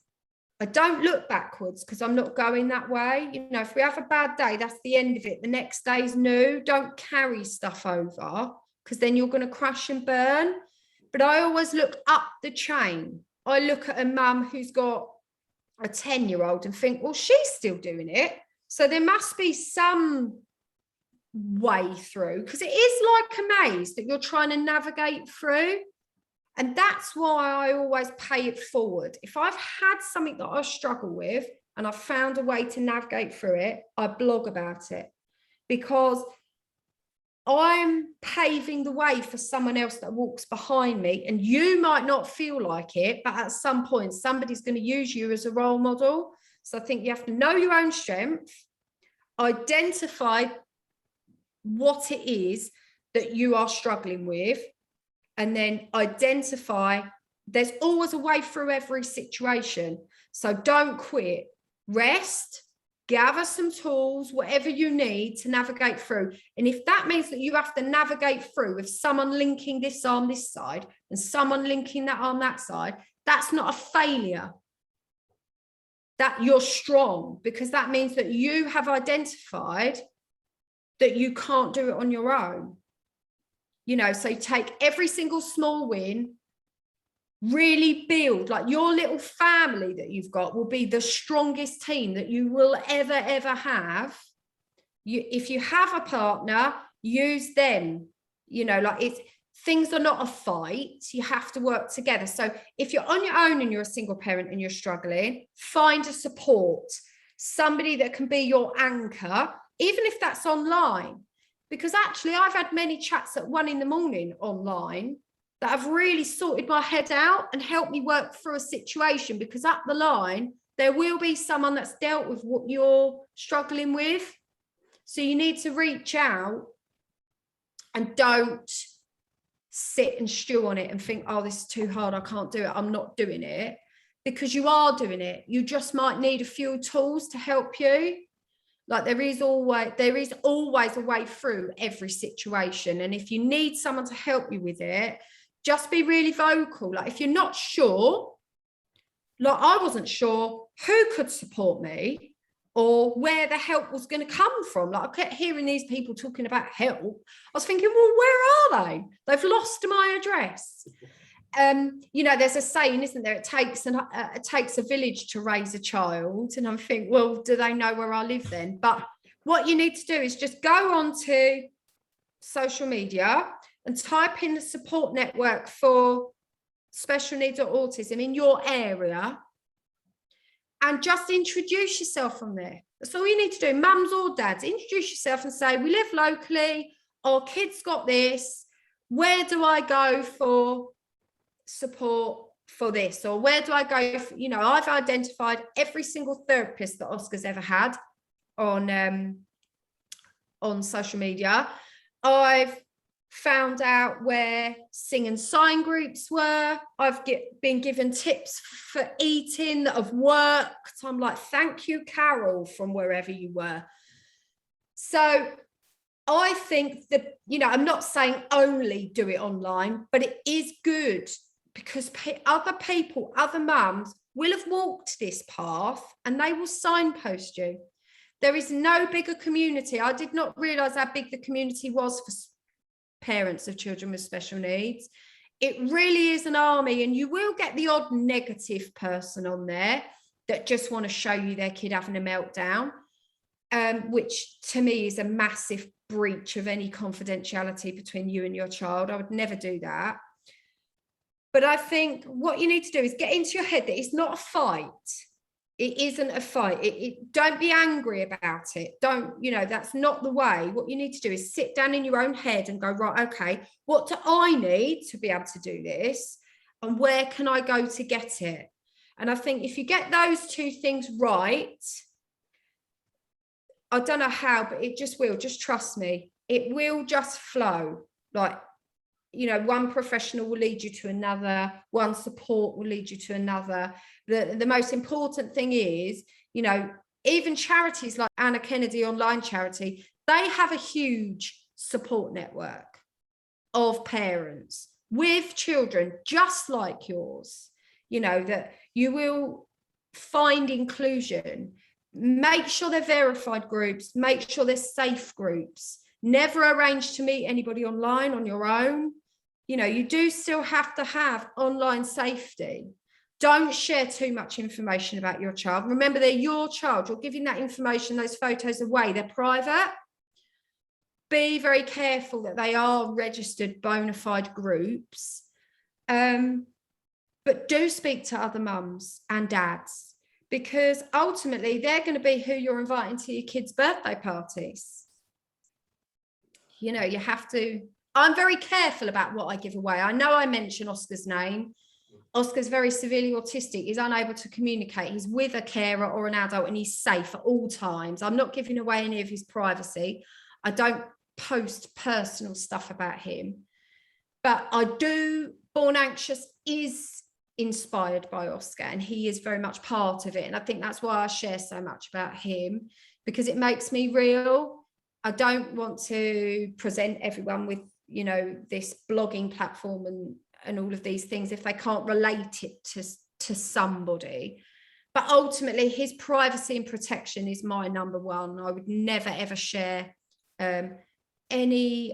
I don't look backwards, because I'm not going that way. If we have a bad day, that's the end of it. The next day's new. Don't carry stuff over, because then you're going to crash and burn. But I always look up the chain. I look at a mum who's got a 10-year-old and think, well, she's still doing it, so there must be some way through, because it is like a maze that you're trying to navigate through. And that's why I always pay it forward. If I've had something that I struggle with and I've found a way to navigate through it, I blog about it, because I'm paving the way for someone else that walks behind me. And you might not feel like it, but at some point, somebody's going to use you as a role model. So I think you have to know your own strength, identify what it is that you are struggling with, and then identify there's always a way through every situation. So don't quit. Rest, gather some tools, whatever you need to navigate through. And if that means that you have to navigate through with someone linking this arm this side and someone linking that arm that side, that's not a failure. That you're strong, because that means that you have identified that you can't do it on your own. So take every single small win, really build, like, your little family that you've got will be the strongest team that you will ever have. If you have a partner, use them. Things are not a fight. You have to work together. So if you're on your own and you're a single parent and you're struggling, find a support, somebody that can be your anchor, even if that's online. Because actually, I've had many chats at 1 a.m. online that have really sorted my head out and helped me work through a situation, because up the line, there will be someone that's dealt with what you're struggling with. So you need to reach out And don't sit and stew on it and think, oh, this is too hard, I can't do it, I'm not doing it, because you are doing it. You just might need a few tools to help you. Like there is always a way through every situation. And if you need someone to help you with it, just be really vocal. Like if you're not sure, like I wasn't sure who could support me or where the help was going to come from. Like I kept hearing these people talking about help. I was thinking, well, where are they? They've lost my address. You know, there's a saying, isn't there? It takes a village to raise a child. And I'm thinking, well, do they know where I live then? But what you need to do is just go on to social media and type in the support network for special needs or autism in your area, and just introduce yourself from there. That's all you need to do, mums or dads. Introduce yourself and say, we live locally, our kids got this, where do I go for support for this? Or where do I go for, you know, I've identified every single therapist that Oscar's ever had on social media. I've found out where sing and sign groups were. I've been given tips for eating that have worked. I'm like, thank you, Carol, from wherever you were. So I think that, you know, I'm not saying only do it online, but it is good because other people, other mums will have walked this path and they will signpost you. There is no bigger community. I did not realise how big the community was for parents of children with special needs. It really is an army, and you will get the odd negative person on there that just want to show you their kid having a meltdown, which to me is a massive breach of any confidentiality between you and your child. I would never do that. But I think what you need to do is get into your head that it's not a fight. It isn't a fight. Don't be angry about it. Don't, you know, that's not the way. What you need to do is sit down in your own head and go, right, okay, what do I need to be able to do this? And where can I go to get it? And I think if you get those two things right, I don't know how, but it just will. Just trust me. It will just flow. Like, you know, one professional will lead you to another, one support will lead you to another. The most important thing is, you know, even charities like Anna Kennedy Online Charity, they have a huge support network of parents with children just like yours, you know, that you will find inclusion. Make sure they're verified groups, make sure they're safe groups. Never arrange to meet anybody online on your own. You know, you do still have to have online safety. Don't share too much information about your child. Remember, they're your child. You're giving that information, those photos away. They're private. Be very careful that they are registered bona fide groups. But do speak to other mums and dads, because ultimately they're going to be who you're inviting to your kids' birthday parties. You know, you have to. I'm very careful about what I give away. I know I mention Oscar's name. Oscar's very severely autistic. He's unable to communicate. He's with a carer or an adult and he's safe at all times. I'm not giving away any of his privacy. I don't post personal stuff about him. But I do. Born Anxious is inspired by Oscar and he is very much part of it. And I think that's why I share so much about him, because it makes me real. I don't want to present everyone with, you know, this blogging platform and all of these things if they can't relate it to somebody. But ultimately his privacy and protection is my number one. I would never ever share any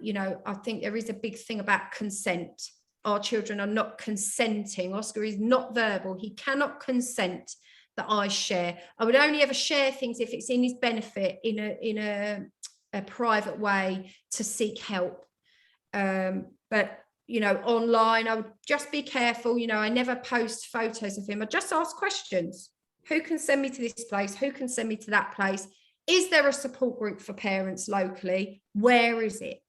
you know, I think there is a big thing about consent. Our children are not consenting. Oscar is not verbal. He cannot consent that I share. I would only ever share things if it's in his benefit in a private way to seek help. But you know, online, I would just be careful. You know, I never post photos of him. I just ask questions. Who can send me to this place? Who can send me to that place? Is there a support group for parents locally? Where is it?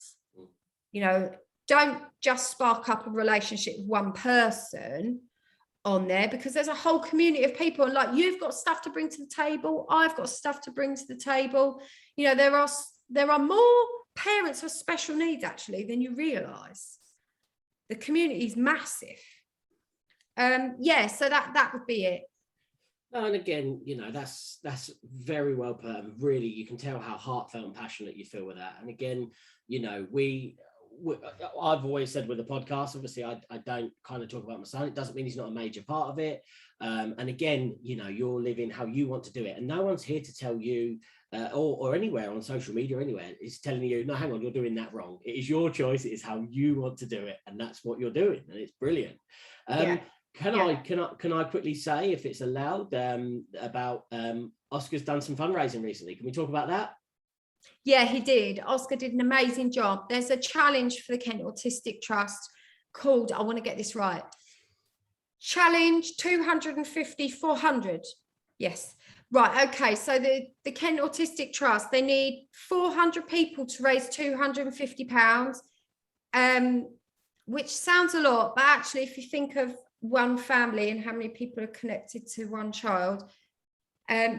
You know, don't just spark up a relationship with one person on there, because there's a whole community of people, and like, you've got stuff to bring to the table. I've got stuff to bring to the table. You know, there are more parents with special needs actually than you realise. The community is massive. So that would be it. And again, you know, that's very well put. And really, you can tell how heartfelt and passionate you feel with that. And again, you know, I've always said with the podcast, obviously, I don't kind of talk about my son. It doesn't mean he's not a major part of it. And again, you know, you're living how you want to do it. And no one's here to tell you, or anywhere on social media, anywhere, is telling you, no, hang on, you're doing that wrong. It is your choice. It is how you want to do it. And that's what you're doing. And it's brilliant. Can I quickly say, if it's allowed, about Oscar's done some fundraising recently? Can we talk about that? Yeah, he did. Oscar did an amazing job. There's a challenge for the Kent Autistic Trust called, I want to get this right, Challenge 250 400. Yes. Right. Okay. So the Kent Autistic Trust, they need 400 people to raise £250, which sounds a lot, but actually, if you think of one family and how many people are connected to one child,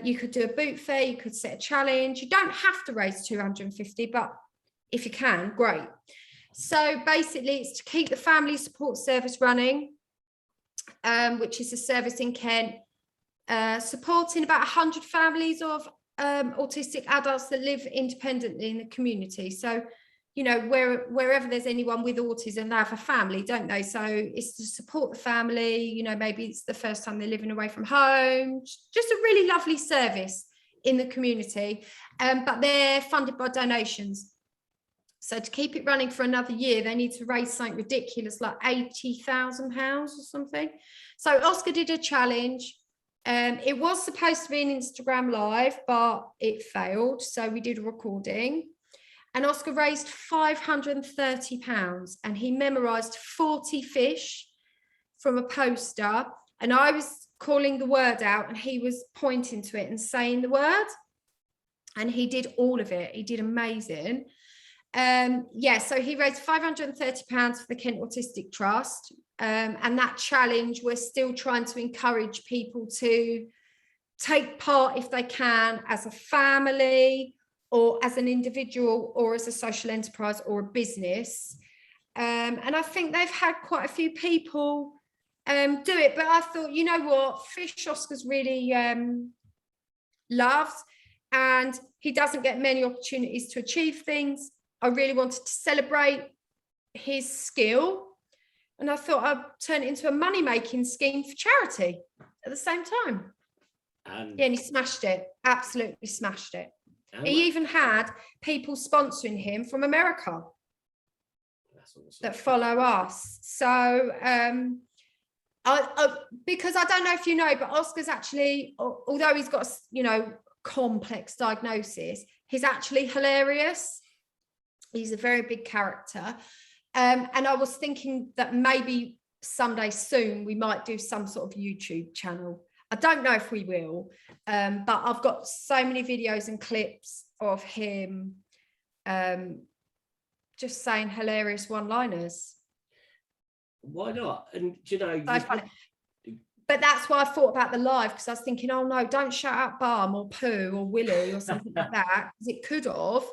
you could do a boot fair, you could set a challenge. You don't have to raise 250, but if you can, great. So basically, it's to keep the family support service running, which is a service in Kent, supporting about 100 families of autistic adults that live independently in the community. So, you know, wherever there's anyone with autism, they have a family, don't they? So it's to support the family. You know, maybe it's the first time they're living away from home. Just a really lovely service in the community, but they're funded by donations. So to keep it running for another year, they need to raise something ridiculous, like £80,000 or something. So Oscar did a challenge. It was supposed to be an Instagram live, but it failed. So we did a recording. And Oscar raised £530, and he memorised 40 fish from a poster. And I was calling the word out, and he was pointing to it and saying the word. And he did all of it. He did amazing. So he raised £530 for the Kent Autistic Trust. And that challenge, we're still trying to encourage people to take part if they can, as a family, or as an individual, or as a social enterprise or a business. And I think they've had quite a few people do it. But I thought, you know what, fish Oscar's really loves, and he doesn't get many opportunities to achieve things. I really wanted to celebrate his skill, and I thought I'd turn it into a money-making scheme for charity at the same time. And he smashed it, absolutely smashed it. He even had people sponsoring him from America that follow us. So, because I don't know if you know, but Oscar's actually, although he's got, you know, complex diagnosis, he's actually hilarious. He's a very big character. And I was thinking that maybe someday soon we might do some sort of YouTube channel. I don't know if we will, but I've got so many videos and clips of him just saying hilarious one-liners. Why not? And you know, so funny. But that's why I thought about the live, because I was thinking, oh no, don't shout out Barm or Pooh or Willie or something like that, because it could have,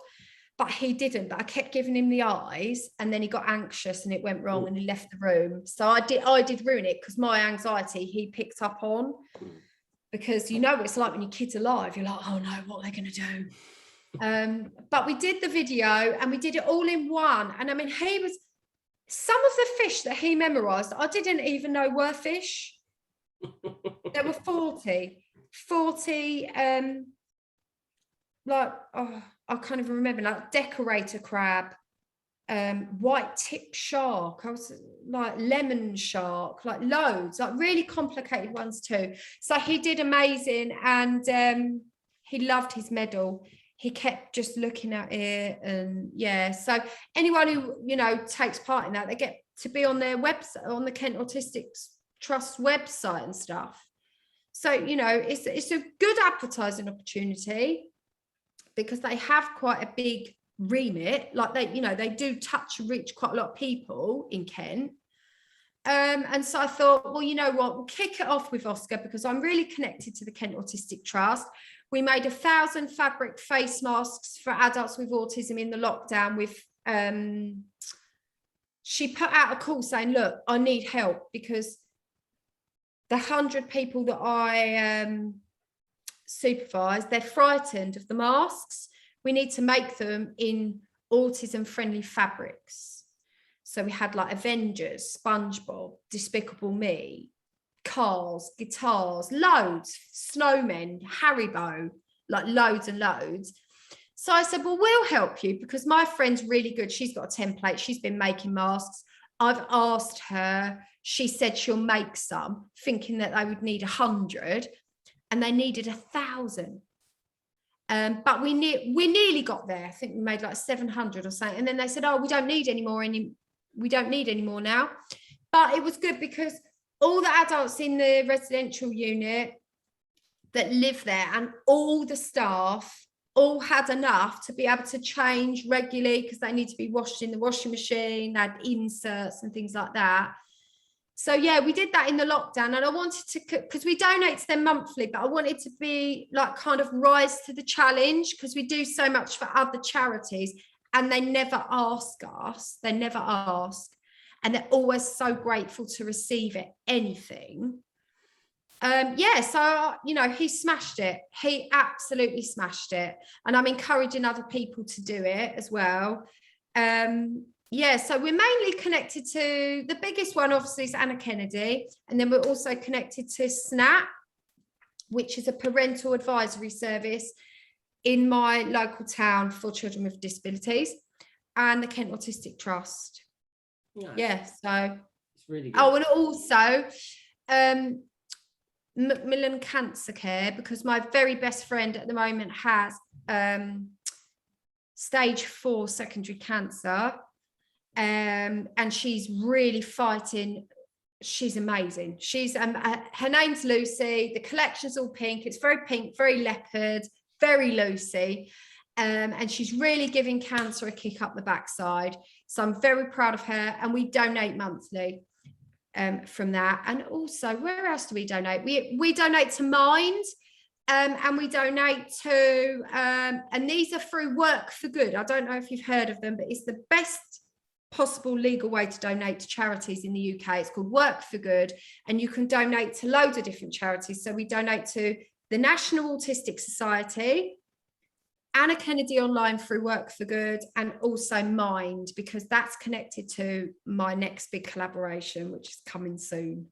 but he didn't. But I kept giving him the eyes, and then he got anxious and it went wrong and he left the room. So I did ruin it, because my anxiety he picked up on, because you know what it's like when your kid's alive, you're like, oh no, what are they going to do? But we did the video and we did it all in one. And I mean, some of the fish that he memorized, I didn't even know were fish. There were 40, I can't even remember, like decorator crab, white tip shark, I was like lemon shark, like loads, like really complicated ones too. So he did amazing, and he loved his medal. He kept just looking at it, and so anyone who, you know, takes part in that, they get to be on their website, on the Kent Autistic Trust website and stuff. So, you know, it's a good advertising opportunity, because they have quite a big remit. Like they do touch and reach quite a lot of people in Kent. And so I thought, well, you know what, we'll kick it off with Oscar because I'm really connected to the Kent Autistic Trust. We made 1,000 fabric face masks for adults with autism in the lockdown with, she put out a call saying, look, I need help because the 100 people that I supervise, they're frightened of the masks. We need to make them in autism friendly fabrics. So we had like Avengers, SpongeBob, Despicable Me, cars, guitars, loads, snowmen, Haribo, like loads and loads. So I said, well, we'll help you because my friend's really good. She's got a template. She's been making masks. I've asked her. She said she'll make some, thinking that they would need 100, and they needed 1,000. But we nearly got there. I think we made like 700 or something. And then they said, oh, we don't need any more now. But it was good because all the adults in the residential unit that live there and all the staff all had enough to be able to change regularly because they need to be washed in the washing machine. They had inserts and things like that. So yeah, we did that in the lockdown, and I wanted to, because we donate to them monthly, but I wanted to be like kind of rise to the challenge because we do so much for other charities and they never ask us, and they're always so grateful to receive anything. So you know, he smashed it. He absolutely smashed it, and I'm encouraging other people to do it as well. So we're mainly connected to, the biggest one obviously is Anna Kennedy, and then we're also connected to SNAP, which is a parental advisory service in my local town for children with disabilities, and the Kent Autistic Trust. Nice. So it's really good. and also Macmillan Cancer Care, because my very best friend at the moment has stage 4 secondary cancer, and she's really fighting. She's amazing. She's her name's Lucy. The collection's all pink. It's very pink, very leopard, very Lucy, and she's really giving cancer a kick up the backside. So I'm very proud of her, and we donate monthly from that. And also, where else do we donate? We donate to Mind, and we donate to and these are through Work for Good. I don't know if you've heard of them, but it's the best possible legal way to donate to charities in the UK. It's called Work for Good, and you can donate to loads of different charities. So we donate to the National Autistic Society, Anna Kennedy Online through Work for Good, and also Mind, because that's connected to my next big collaboration, which is coming soon.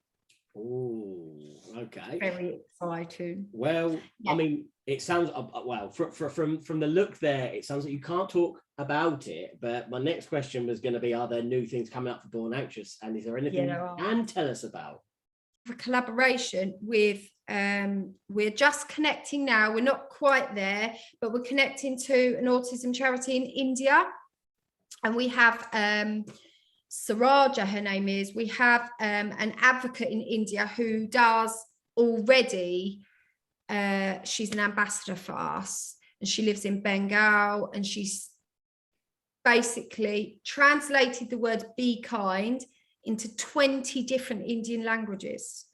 Oh, okay. Very exciting. Well, yeah. I mean, it sounds, well, from the look there, it sounds like you can't talk about it, but my next question was going to be, are there new things coming up for bornanxious, and is there anything you can tell us about? For collaboration with, we're just connecting now, we're not quite there, but we're connecting to an autism charity in India, and we have Saraja, her name is, we have an advocate in India who does already, she's an ambassador for us, and she lives in Bengal, and she's basically translated the word be kind into 20 different Indian languages.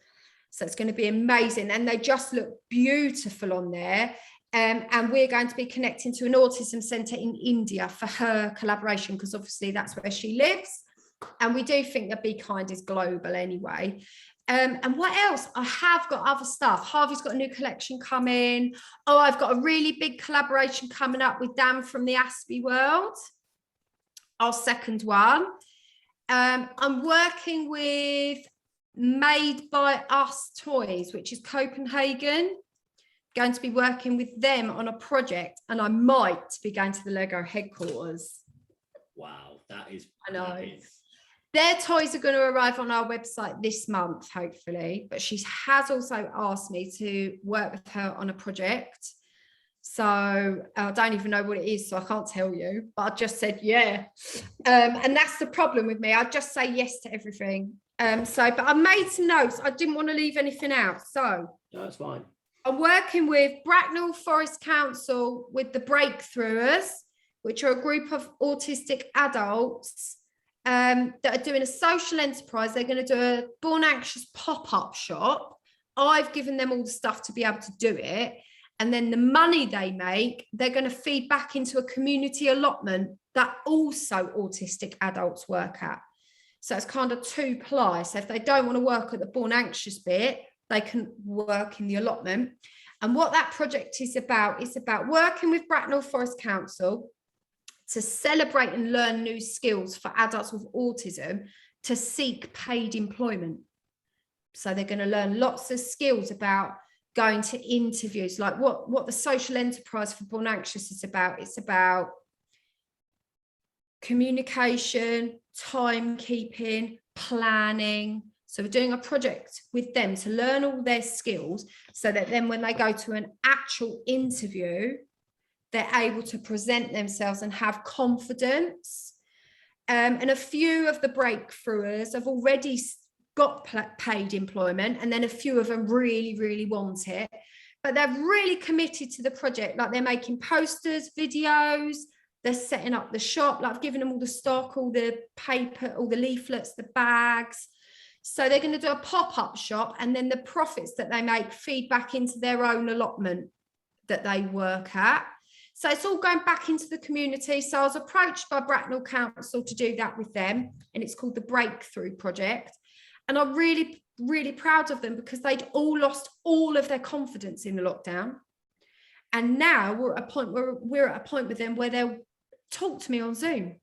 So it's going to be amazing, and they just look beautiful on there. And we're going to be connecting to an autism centre in India for her collaboration, because obviously that's where she lives. And we do think that Be Kind is global anyway. And what else? I have got other stuff. Harvey's got a new collection coming. Oh, I've got a really big collaboration coming up with Dan from the Aspie World, our second one. I'm working with Made by Us Toys, which is Copenhagen. Going to be working with them on a project, and I might be going to the Lego headquarters. Wow, that is. I know. Their toys are going to arrive on our website this month, hopefully. But she has also asked me to work with her on a project. So I don't even know what it is, so I can't tell you. But I just said, yeah. And that's the problem with me. I just say yes to everything. But I made some notes. I didn't want to leave anything out. So no, that's fine. I'm working with Bracknell Forest Council with the Breakthroughers, which are a group of autistic adults that are doing a social enterprise. They're going to do a Born Anxious pop-up shop. I've given them all the stuff to be able to do it. And then the money they make, they're going to feed back into a community allotment that also autistic adults work at. So it's kind of two-ply. So if they don't want to work at the Born Anxious bit, they can work in the allotment. And what that project is about, it's about working with Bracknell Forest Council to celebrate and learn new skills for adults with autism to seek paid employment. So they're going to learn lots of skills about going to interviews, like what the social enterprise for Born Anxious is about. It's about communication, timekeeping, planning. So we're doing a project with them to learn all their skills so that then when they go to an actual interview, they're able to present themselves and have confidence. And a few of the breakthroughers have already got paid employment, and then a few of them really, really want it. But they're really committed to the project. Like they're making posters, videos, they're setting up the shop. Like I've given them all the stock, all the paper, all the leaflets, the bags. So they're going to do a pop-up shop, and then the profits that they make feed back into their own allotment that they work at. So it's all going back into the community. So I was approached by Bracknell Council to do that with them, and it's called the Breakthrough Project. And I'm really, really proud of them because they'd all lost all of their confidence in the lockdown. And now we're at a point with them where they'll talk to me on Zoom.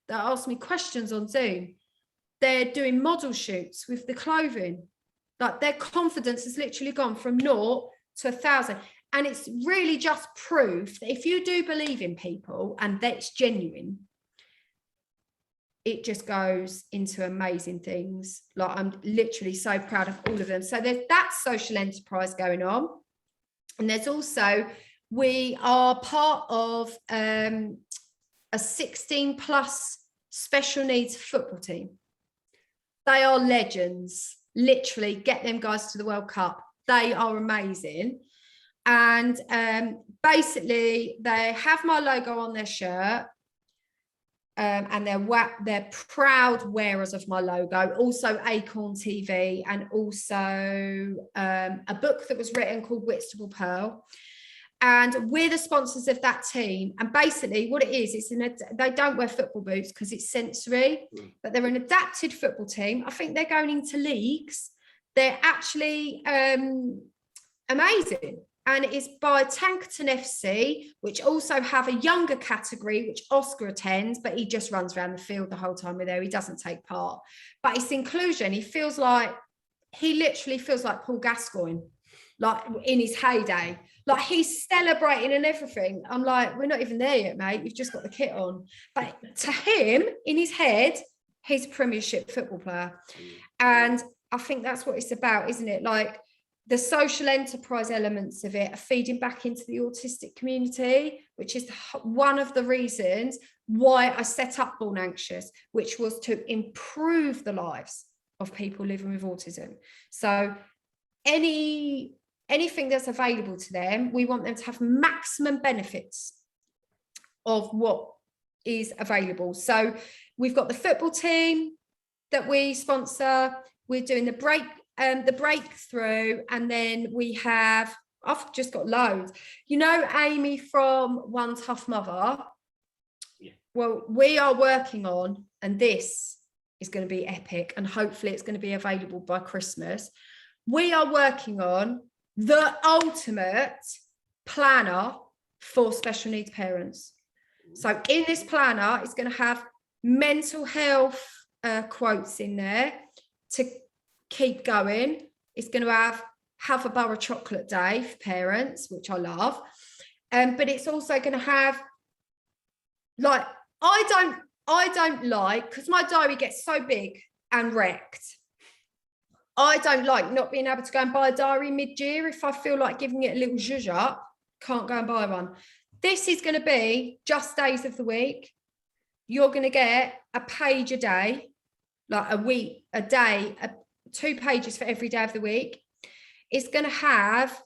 They'll ask me questions on Zoom. They're doing model shoots with the clothing. Like their confidence has literally gone from 0 to 1,000. And it's really just proof that if you do believe in people and that's genuine, it just goes into amazing things. Like I'm literally so proud of all of them. So there's that social enterprise going on. And there's also, we are part of a 16 plus special needs football team. They are legends. Literally get them guys to the World Cup. They are amazing. And basically they have my logo on their shirt. And they're proud wearers of my logo. Also Acorn TV, and also a book that was written called Whitstable Pearl. And we're the sponsors of that team. And basically what it is, they don't wear football boots because it's sensory, but they're an adapted football team. I think they're going into leagues. They're actually amazing. And it's by Tankerton FC, which also have a younger category, which Oscar attends, but he just runs around the field the whole time we're there. He doesn't take part. But it's inclusion. He literally feels like Paul Gascoigne, like in his heyday. Like he's celebrating and everything. I'm like, we're not even there yet, mate. You've just got the kit on. But to him, in his head, he's a Premiership football player. And I think that's what it's about, isn't it? Like, the social enterprise elements of it are feeding back into the autistic community, which is one of the reasons why I set up Born Anxious, which was to improve the lives of people living with autism. So anything that's available to them, we want them to have maximum benefits of what is available. So we've got the football team that we sponsor. We're doing the breakthrough, and then I've just got loads. You know Amy from One Tough Mother? Yeah. Well, we are working on, and this is going to be epic, and hopefully it's going to be available by Christmas. We are working on the ultimate planner for special needs parents. So in this planner, it's going to have mental health quotes in there to keep going. It's going to have a bar of chocolate day for parents, which I love. But it's also going to have, like, I don't like, because my diary gets so big and wrecked. I don't like not being able to go and buy a diary mid-year. If I feel like giving it a little zhuzh up, can't go and buy one. This is going to be just days of the week. You're going to get a page a day, like a week, a day, 2 pages for every day of the week. It's going to have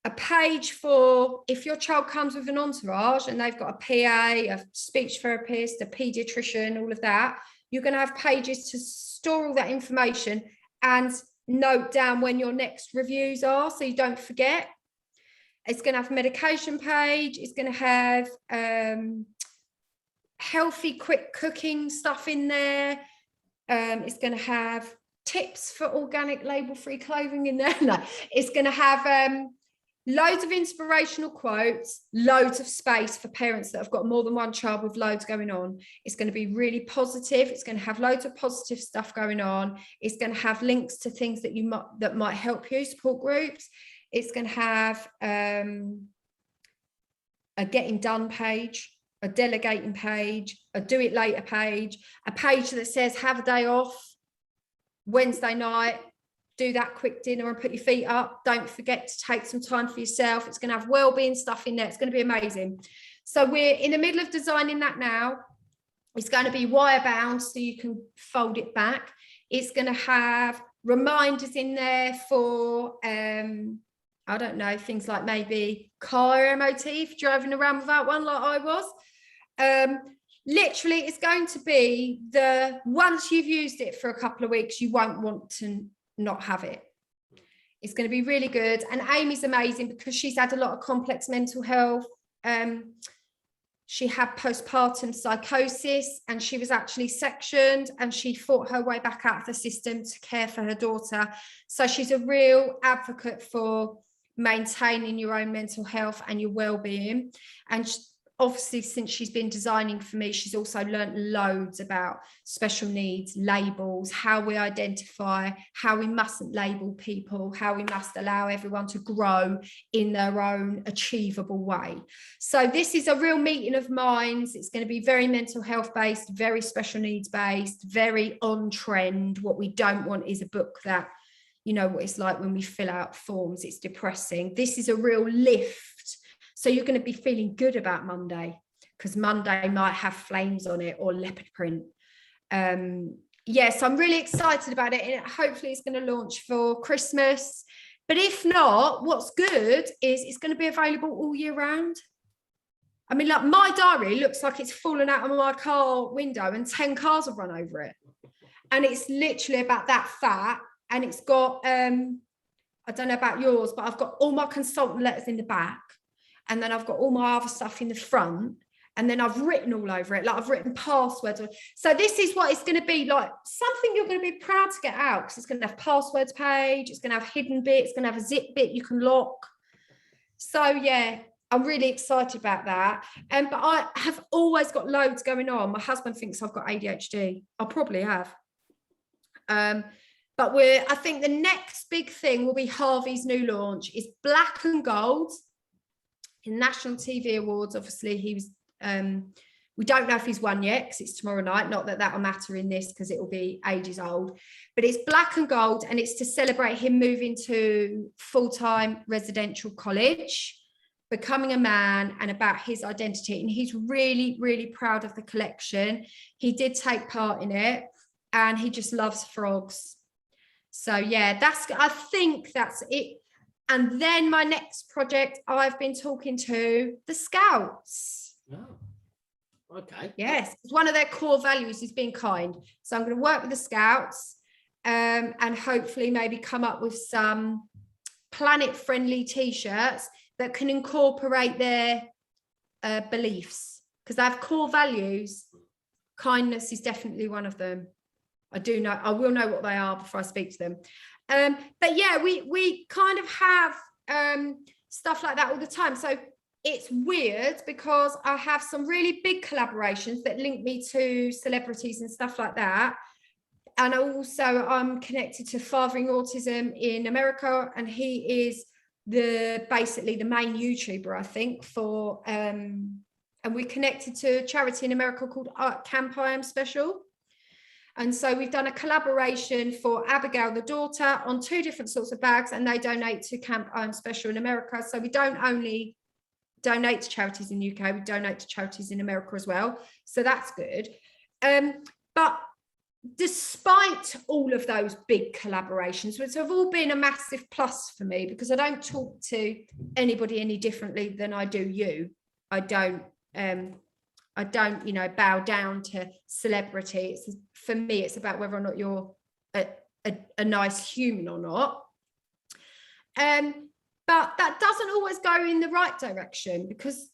a page for if your child comes with an entourage and they've got a PA, a speech therapist, a pediatrician, all of that. You're going to have pages to store all that information and note down when your next reviews are, so you don't forget. It's going to have a medication page. It's going to have healthy, quick cooking stuff in there. It's going to have tips for organic label-free clothing in there. No, it's going to have loads of inspirational quotes, loads of space for parents that have got more than one child with loads going on. It's going to be really positive. It's going to have loads of positive stuff going on. It's going to have links to things that might help you, support groups. It's going to have a getting done page, a delegating page, a do it later page, a page that says have a day off, Wednesday night, do that quick dinner and put your feet up. Don't forget to take some time for yourself. It's going to have well-being stuff in there. It's going to be amazing. So we're in the middle of designing that now. It's going to be wire bound so you can fold it back. It's going to have reminders in there for I don't know, things like maybe car MOT if driving around without one like I was. Literally, it's going to be once you've used it for a couple of weeks, you won't want to not have it. It's going to be really good. And Amy's amazing because she's had a lot of complex mental health. She had postpartum psychosis and she was actually sectioned and she fought her way back out of the system to care for her daughter. So she's a real advocate for maintaining your own mental health and your well-being. And obviously, since she's been designing for me, she's also learnt loads about special needs, labels, how we identify, how we mustn't label people, how we must allow everyone to grow in their own achievable way. So this is a real meeting of minds. It's going to be very mental health based, very special needs based, very on trend. What we don't want is a book that, you know what it's like when we fill out forms, it's depressing. This is a real lift. So you're going to be feeling good about Monday because Monday might have flames on it or leopard print. Yes, I'm really excited about it. And hopefully it's going to launch for Christmas. But if not, what's good is it's going to be available all year round. I mean, like my diary looks like it's fallen out of my car window and 10 cars have run over it. And it's literally about that fat. And it's got, I don't know about yours, but I've got all my consultant letters in the back. And then I've got all my other stuff in the front. And then I've written all over it. Like I've written passwords. So this is what it's going to be like. Something you're going to be proud to get out because it's going to have passwords page. It's going to have hidden bit. It's going to have a zip bit you can lock. So yeah, I'm really excited about that. But I have always got loads going on. My husband thinks I've got ADHD. I probably have. But I think the next big thing will be Harvey's new launch is Black and Gold in National TV Awards. Obviously, he was, we don't know if he's won yet because it's tomorrow night. Not that that'll matter in this because it will be ages old. But it's Black and Gold and it's to celebrate him moving to full-time residential college, becoming a man and about his identity. And he's really, really proud of the collection. He did take part in it and he just loves frogs. So yeah, I think that's it. And then my next project, I've been talking to the Scouts. Oh, okay. Yes, one of their core values is being kind. So I'm going to work with the Scouts and hopefully maybe come up with some planet-friendly T-shirts that can incorporate their beliefs because they have core values. Kindness is definitely one of them. I will know what they are before I speak to them. But yeah, we kind of have stuff like that all the time. So it's weird because I have some really big collaborations that link me to celebrities and stuff like that. And also I'm connected to Fathering Autism in America, and he is basically the main YouTuber, I think, for and we're connected to a charity in America called Camp I Am Special. And so we've done a collaboration for Abigail, the daughter, on 2 different sorts of bags, and they donate to Camp I Am Special in America. So we don't only donate to charities in the UK, we donate to charities in America as well. So that's good. But despite all of those big collaborations, which have all been a massive plus for me, because I don't talk to anybody any differently than I do you. I don't, you know, bow down to celebrity. For me, it's about whether or not you're a nice human or not. But that doesn't always go in the right direction, because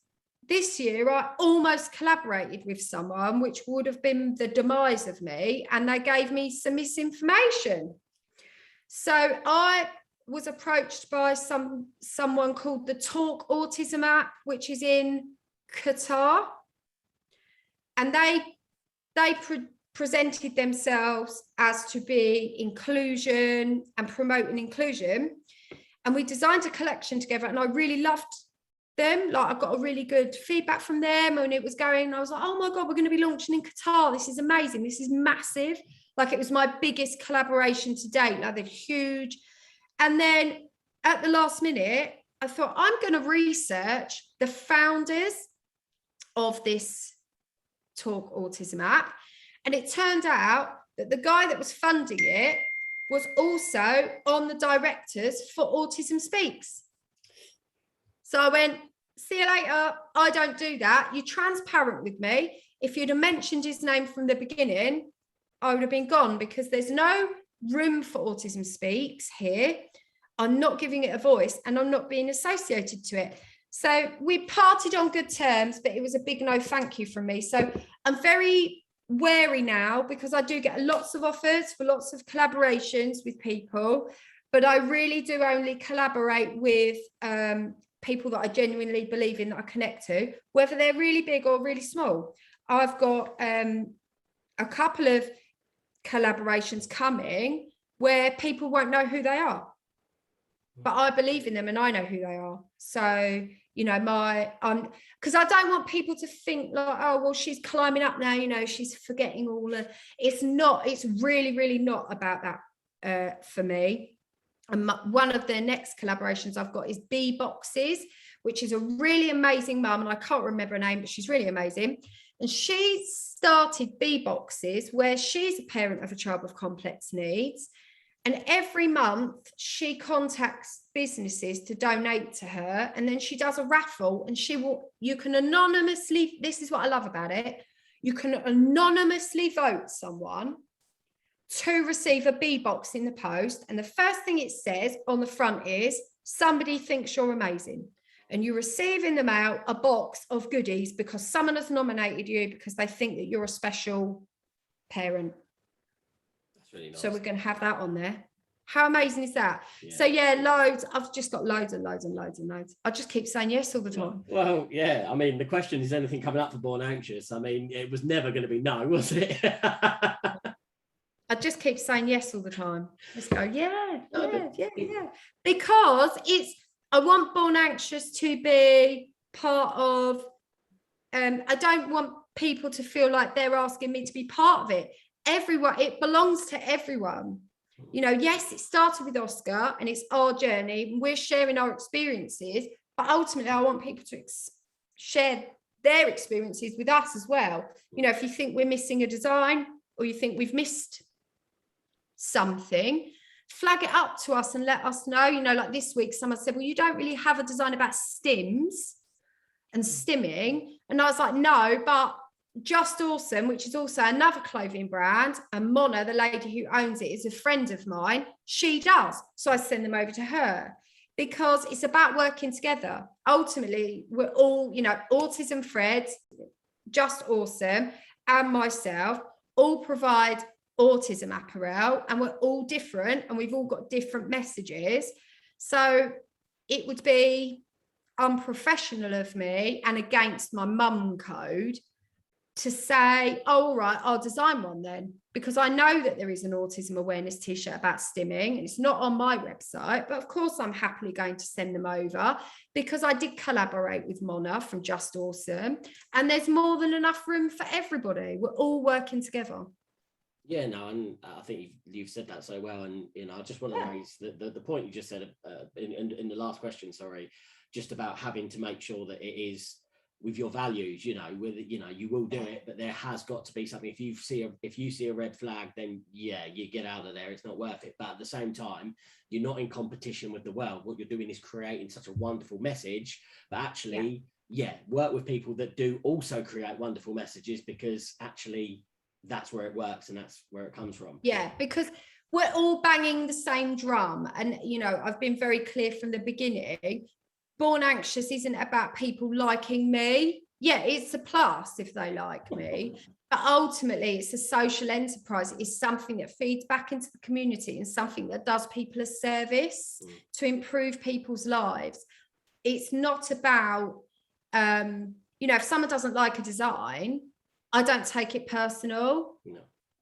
this year I almost collaborated with someone, which would have been the demise of me, and they gave me some misinformation. So I was approached by someone called the Talk Autism app, which is in Qatar, and they presented themselves as to be inclusion and promoting inclusion. And we designed a collection together, and I really loved them. Like, I got a really good feedback from them, and it was going, I was like, oh my God, we're going to be launching in Qatar. This is amazing. This is massive. Like, it was my biggest collaboration to date. Like, they're huge. And then at the last minute, I thought, I'm going to research the founders of this Talk Autism app. And it turned out that the guy that was funding it was also on the directors for Autism Speaks. So I went, see you later. I don't do that. You're transparent with me. If you'd have mentioned his name from the beginning, I would have been gone, because there's no room for Autism Speaks here. I'm not giving it a voice, and I'm not being associated to it. So we parted on good terms, but it was a big no thank you from me. So I'm very wary now, because I do get lots of offers for lots of collaborations with people, but I really do only collaborate with people that I genuinely believe in, that I connect to, whether they're really big or really small. I've got a couple of collaborations coming where people won't know who they are, but I believe in them and I know who they are. So, you know, because I don't want people to think like, oh, well, she's climbing up now, you know, she's forgetting all of, it's really, really not about that for me. And one of the next collaborations I've got is Bee Boxes, which is a really amazing mum, and I can't remember her name, but she's really amazing. And she started Bee Boxes, where she's a parent of a child with complex needs. And every month she contacts businesses to donate to her. And then she does a raffle, and you can anonymously, this is what I love about it, you can anonymously vote someone to receive a Bee Box in the post. And the first thing it says on the front is, somebody thinks you're amazing. And you receive in the mail a box of goodies because someone has nominated you because they think that you're a special parent. That's really nice. So we're going to have that on there. How amazing is that? Yeah. So yeah, loads. I've just got loads and loads and loads and loads. I just keep saying yes all the time. Well, yeah. I mean, the question is, anything coming up for Born Anxious? I mean, it was never going to be no, was it? I just keep saying yes all the time. Just go, yeah. Because I want Born Anxious to be part of, I don't want people to feel like they're asking me to be part of it. Everyone, it belongs to everyone. You know, yes, it started with Oscar and it's our journey. We're sharing our experiences, but ultimately I want people to share their experiences with us as well. You know, if you think we're missing a design, or you think we've missed something, flag it up to us and let us know. You know, like this week someone said, well, you don't really have a design about stims and stimming. And I was like, no, but Just Awesome, which is also another clothing brand, and Mona, the lady who owns it, is a friend of mine. She does. So I send them over to her, because it's about working together. Ultimately, we're all, you know, Autism Fred, Just Awesome, and myself all provide autism apparel, and we're all different and we've all got different messages. So it would be unprofessional of me and against my mum code to say, oh, all right, I'll design one then, because I know that there is an autism awareness t-shirt about stimming, and it's not on my website, but of course I'm happily going to send them over, because I did collaborate with Mona from Just Awesome, and there's more than enough room for everybody. We're all working together. Yeah, no, and I think you've said that so well, and you know, I just want to raise the point you just said in the last question, sorry, just about having to make sure that it is with your values, you know, with, you know, you will do it, but there has got to be something. If you see a red flag, then yeah, you get out of there. It's not worth it. But at the same time, you're not in competition with the world. What you're doing is creating such a wonderful message, but actually, work with people that do also create wonderful messages, because actually that's where it works and that's where it comes from. Yeah, because we're all banging the same drum. And, you know, I've been very clear from the beginning. Born Anxious isn't about people liking me. Yeah, it's a plus if they like me, but ultimately it's a social enterprise. It's something that feeds back into the community and something that does people a service to improve people's lives. It's not about, you know, if someone doesn't like a design, I don't take it personal. No.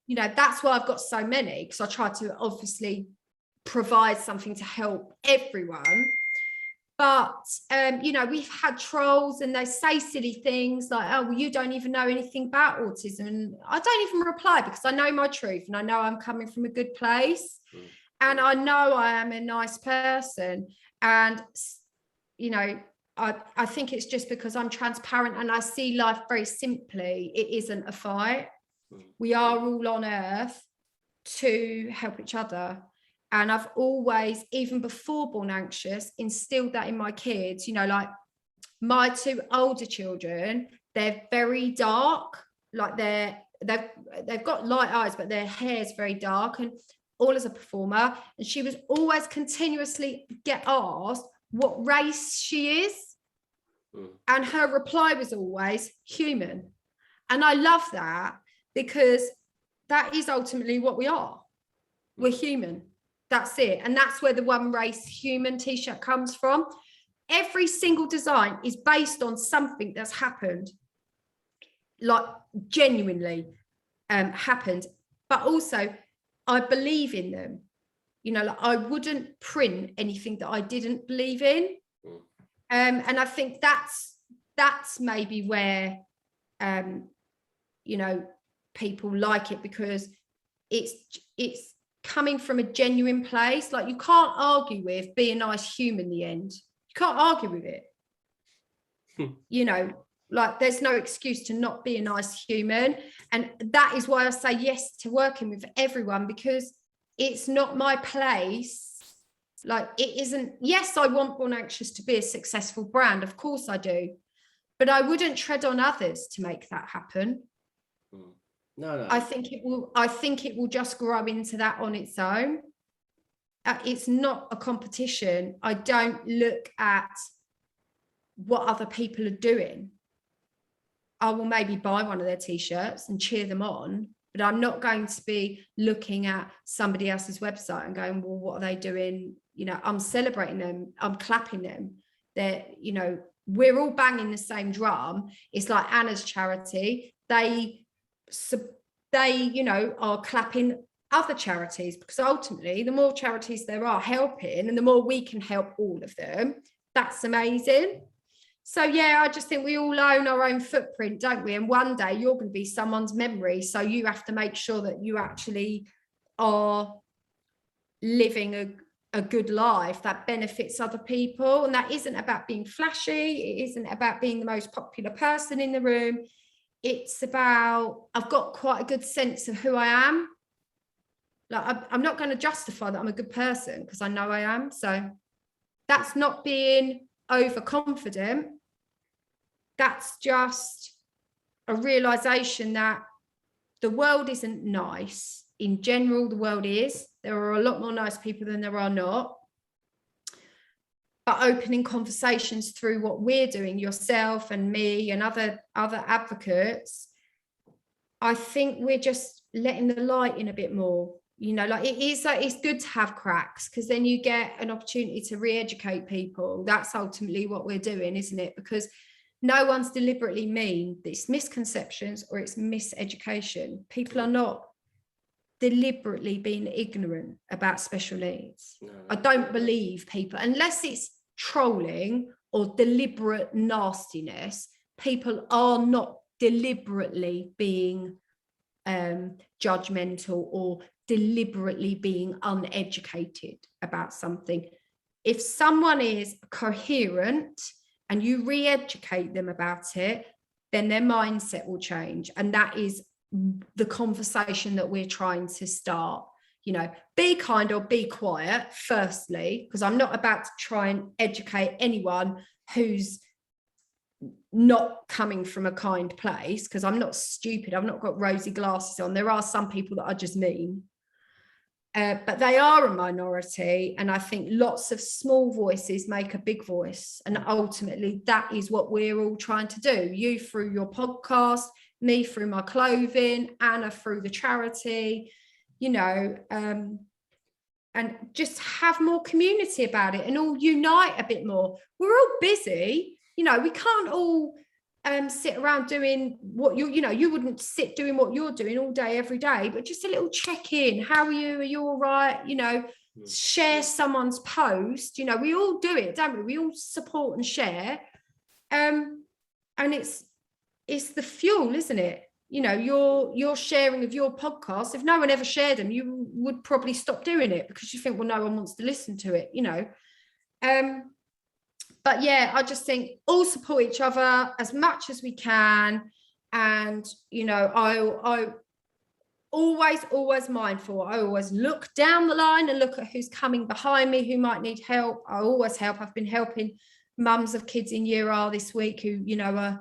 You know, that's why I've got so many, because I try to obviously provide something to help everyone. But, you know, we've had trolls and they say silly things like, oh, well, you don't even know anything about autism. And I don't even reply, because I know my truth and I know I'm coming from a good place. And I know I am a nice person. And, you know, I think it's just because I'm transparent and I see life very simply. It isn't a fight. We are all on earth to help each other. And I've always, even before Born Anxious, instilled that in my kids. You know, like my two older children, they're very dark. Like they've got light eyes, but their hair's very dark. And all as a performer. And she was always continuously get asked what race she is. And her reply was always human. And I love that, because that is ultimately what we are. We're human. That's it. And that's where the one race human t-shirt comes from. Every single design is based on something that's happened, like genuinely happened. But also, I believe in them. You know, like I wouldn't print anything that I didn't believe in. And I think that's maybe where, you know, people like it, because it's coming from a genuine place. Like you can't argue with be a nice human in the end. You can't argue with it. You know, like there's no excuse to not be a nice human. And that is why I say yes to working with everyone, because it's not my place. Like it isn't. Yes, I want Born Anxious to be a successful brand. Of course I do. But I wouldn't tread on others to make that happen. No. I think it will just grow into that on its own. It's not a competition. I don't look at what other people are doing. I will maybe buy one of their t-shirts and cheer them on, but I'm not going to be looking at somebody else's website and going, well, what are they doing? You know, I'm celebrating them. I'm clapping them. They're, you know, we're all banging the same drum. It's like Anna's charity. They, you know, are clapping other charities, because ultimately the more charities there are helping and the more we can help all of them, that's amazing. So yeah, I just think we all own our own footprint, don't we? And one day you're going to be someone's memory, so you have to make sure that you actually are living a good life that benefits other people. And that isn't about being flashy. It isn't about being the most popular person in the room. It's about, I've got quite a good sense of who I am. Like I'm not going to justify that I'm a good person, because I know I am. So that's not being overconfident. That's just a realization that the world isn't nice. In general, the world is. There are a lot more nice people than there are not. But opening conversations through what we're doing, yourself and me and other advocates, I think we're just letting the light in a bit more. You know, like it's good to have cracks, because then you get an opportunity to re-educate people. That's ultimately what we're doing, isn't it? Because no one's deliberately mean. It's misconceptions or it's miseducation. People are not deliberately being ignorant about special needs. No. I don't believe people, unless it's trolling or deliberate nastiness, people are not deliberately being judgmental or deliberately being uneducated about something. If someone is coherent and you re-educate them about it, then their mindset will change. And that is the conversation that we're trying to start. You know, be kind or be quiet, firstly, because I'm not about to try and educate anyone who's not coming from a kind place, because I'm not stupid. I've not got rosy glasses on. There are some people that are just mean. But they are a minority, and I think lots of small voices make a big voice, and ultimately that is what we're all trying to do. You through your podcast, me through my clothing, Anna through the charity, you know, and just have more community about it and all unite a bit more. We're all busy, you know, we can't all sit around doing what you wouldn't sit doing what you're doing all day every day, but just a little check-in. How are you all right? You know, share someone's post. You know, we all do it, don't we? We all support and share, and it's the fuel, isn't it? You know, your sharing of your podcast, if no one ever shared them, you would probably stop doing it because you think, well, no one wants to listen to it, you know. But yeah, I just think all support each other as much as we can. And, you know, I always mindful. I always look down the line and look at who's coming behind me, who might need help. I always help. I've been helping mums of kids in year R this week who, you know,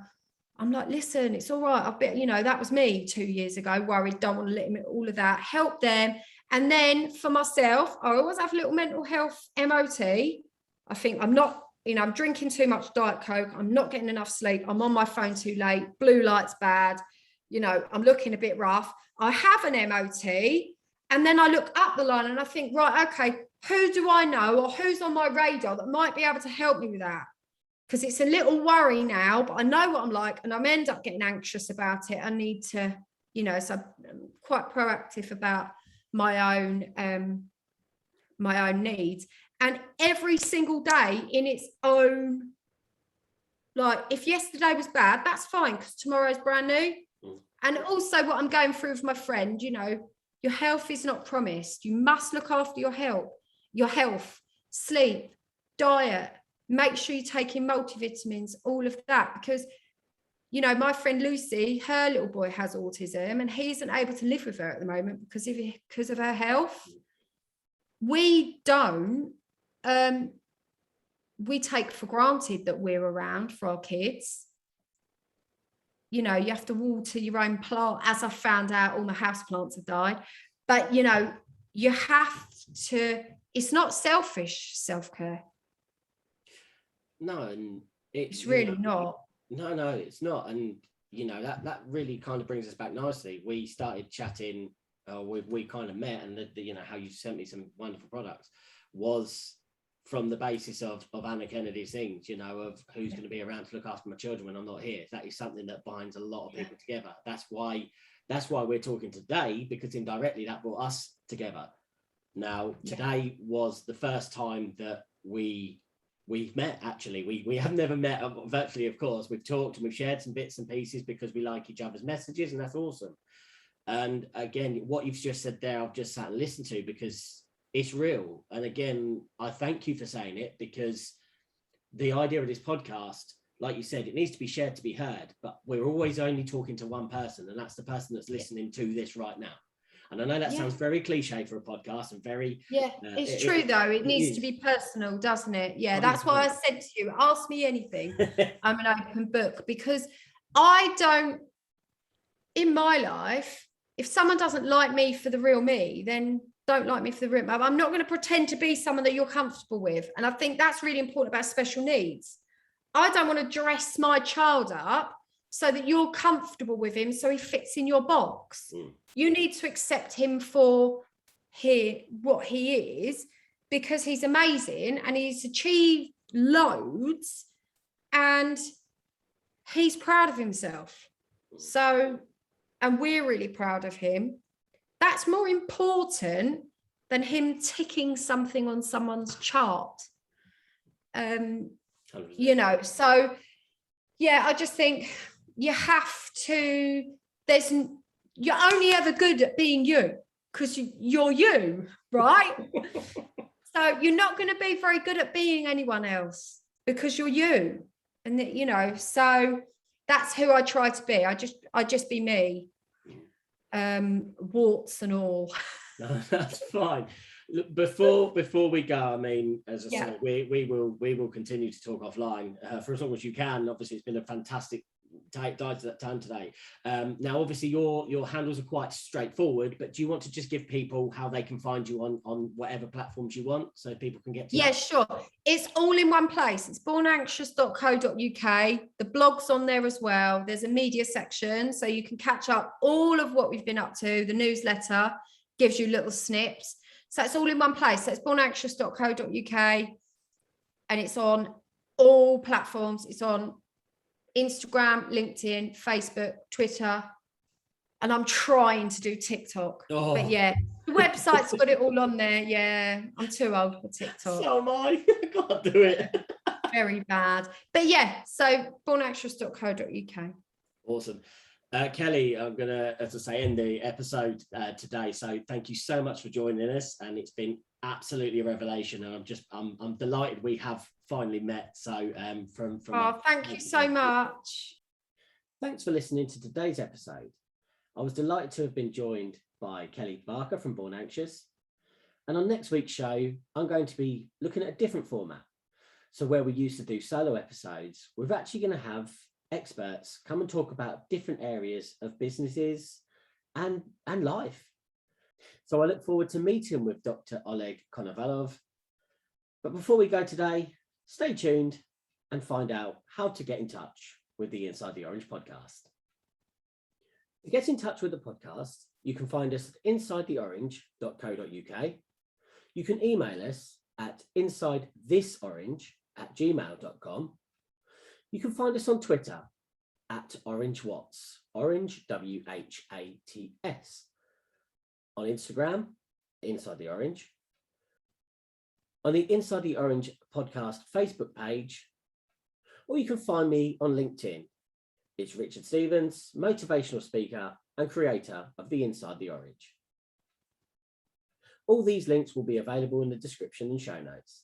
I'm like, listen, it's all right. I've been, you know, that was me 2 years ago, worried, don't want to let him, all of that, help them. And then for myself, I always have a little mental health MOT. I think I'm not, you know, I'm drinking too much Diet Coke. I'm not getting enough sleep. I'm on my phone too late. Blue light's bad. You know, I'm looking a bit rough. I have an MOT. And then I look up the line and I think, right, okay, who do I know or who's on my radar that might be able to help me with that? Because it's a little worry now, but I know what I'm like and I'm end up getting anxious about it. I need to, you know, so I'm quite proactive about my own needs. And every single day in its own, like if yesterday was bad, that's fine because tomorrow's brand new. And also what I'm going through with my friend, you know, your health is not promised. You must look after your health, sleep, diet, make sure you're taking multivitamins, all of that. Because, you know, my friend Lucy, her little boy has autism and he isn't able to live with her at the moment because of her health. We don't. We take for granted that we're around for our kids. You know, you have to water your own plant. As I found out, all my house plants have died. But, you know, you have to, it's not selfish self-care. No, and it's really not. No, it's not. And, you know, that really kind of brings us back nicely. We started chatting, we kind of met, and, you know, how you sent me some wonderful products was from the basis of Anna Kennedy's things, you know, of who's going to be around to look after my children when I'm not here. That is something that binds a lot of people together. That's why we're talking today, because indirectly that brought us together. Now, today was the first time that we've met, actually. We have never met virtually, of course. We've talked and we've shared some bits and pieces because we like each other's messages, and that's awesome. And again, what you've just said there, I've just sat and listened to because it's real. And again, I thank you for saying it, because the idea of this podcast, like you said, it needs to be shared to be heard, but we're always only talking to one person, and that's the person that's listening to this right now. And I know that sounds very cliche for a podcast and very... it's true though. It needs to be personal, doesn't it? Yeah, that's why I said to you, ask me anything. I'm an open book, because I don't, in my life, if someone doesn't like me for the real me, then don't like me for the real me. I'm not going to pretend to be someone that you're comfortable with. And I think that's really important about special needs. I don't want to dress my child up so that you're comfortable with him, so he fits in your box. You need to accept him for what he is, because he's amazing and he's achieved loads and he's proud of himself. So, and we're really proud of him. That's more important than him ticking something on someone's chart. You know, so yeah, I just think you have to, you're only ever good at being you because you're you, right? So you're not going to be very good at being anyone else because you're you. And you know, so that's who I try to be. I just be me, warts and all. No, that's fine. Look, before we go, I mean, as I Yeah. say, we will continue to talk offline for as long as you can. Obviously, it's been a fantastic time today. Now, obviously, your handles are quite straightforward, but do you want to just give people how they can find you on whatever platforms you want, so people can get to you? Yeah, sure. It's all in one place. It's bornanxious.co.uk. The blog's on there as well. There's a media section, so you can catch up all of what we've been up to. The newsletter gives you little snips. So it's all in one place. So it's bornanxious.co.uk, and it's on all platforms. It's on Instagram, LinkedIn, Facebook, Twitter, and I'm trying to do TikTok. Oh. But yeah, the website's got it all on there. Yeah, I'm too old for TikTok. So am I. I can't do it. Very bad. But yeah, so bornanxious.co.uk. Awesome. Kelly, I'm going to, as I say, end the episode today. So thank you so much for joining us. And it's been absolutely a revelation. And I'm delighted we have finally met. So Thank you so much. Thanks for listening to today's episode. I was delighted to have been joined by Kellie Barker from Born Anxious. And on next week's show, I'm going to be looking at a different format. So where we used to do solo episodes, we're actually going to have experts come and talk about different areas of businesses and life. So I look forward to meeting with Dr. Oleg Konovalov. But before we go today, stay tuned and find out how to get in touch with the Inside the Orange podcast. To get in touch with the podcast, you can find us at insidetheorange.co.uk. You can email us at insidethisorange@gmail.com. You can find us on Twitter at OrangeWhats, Orange WHATS. On Instagram, Inside the Orange. On the Inside the Orange podcast Facebook page, or you can find me on LinkedIn. It's Richard Stevens, motivational speaker and creator of the Inside the Orange. All these links will be available in the description and show notes.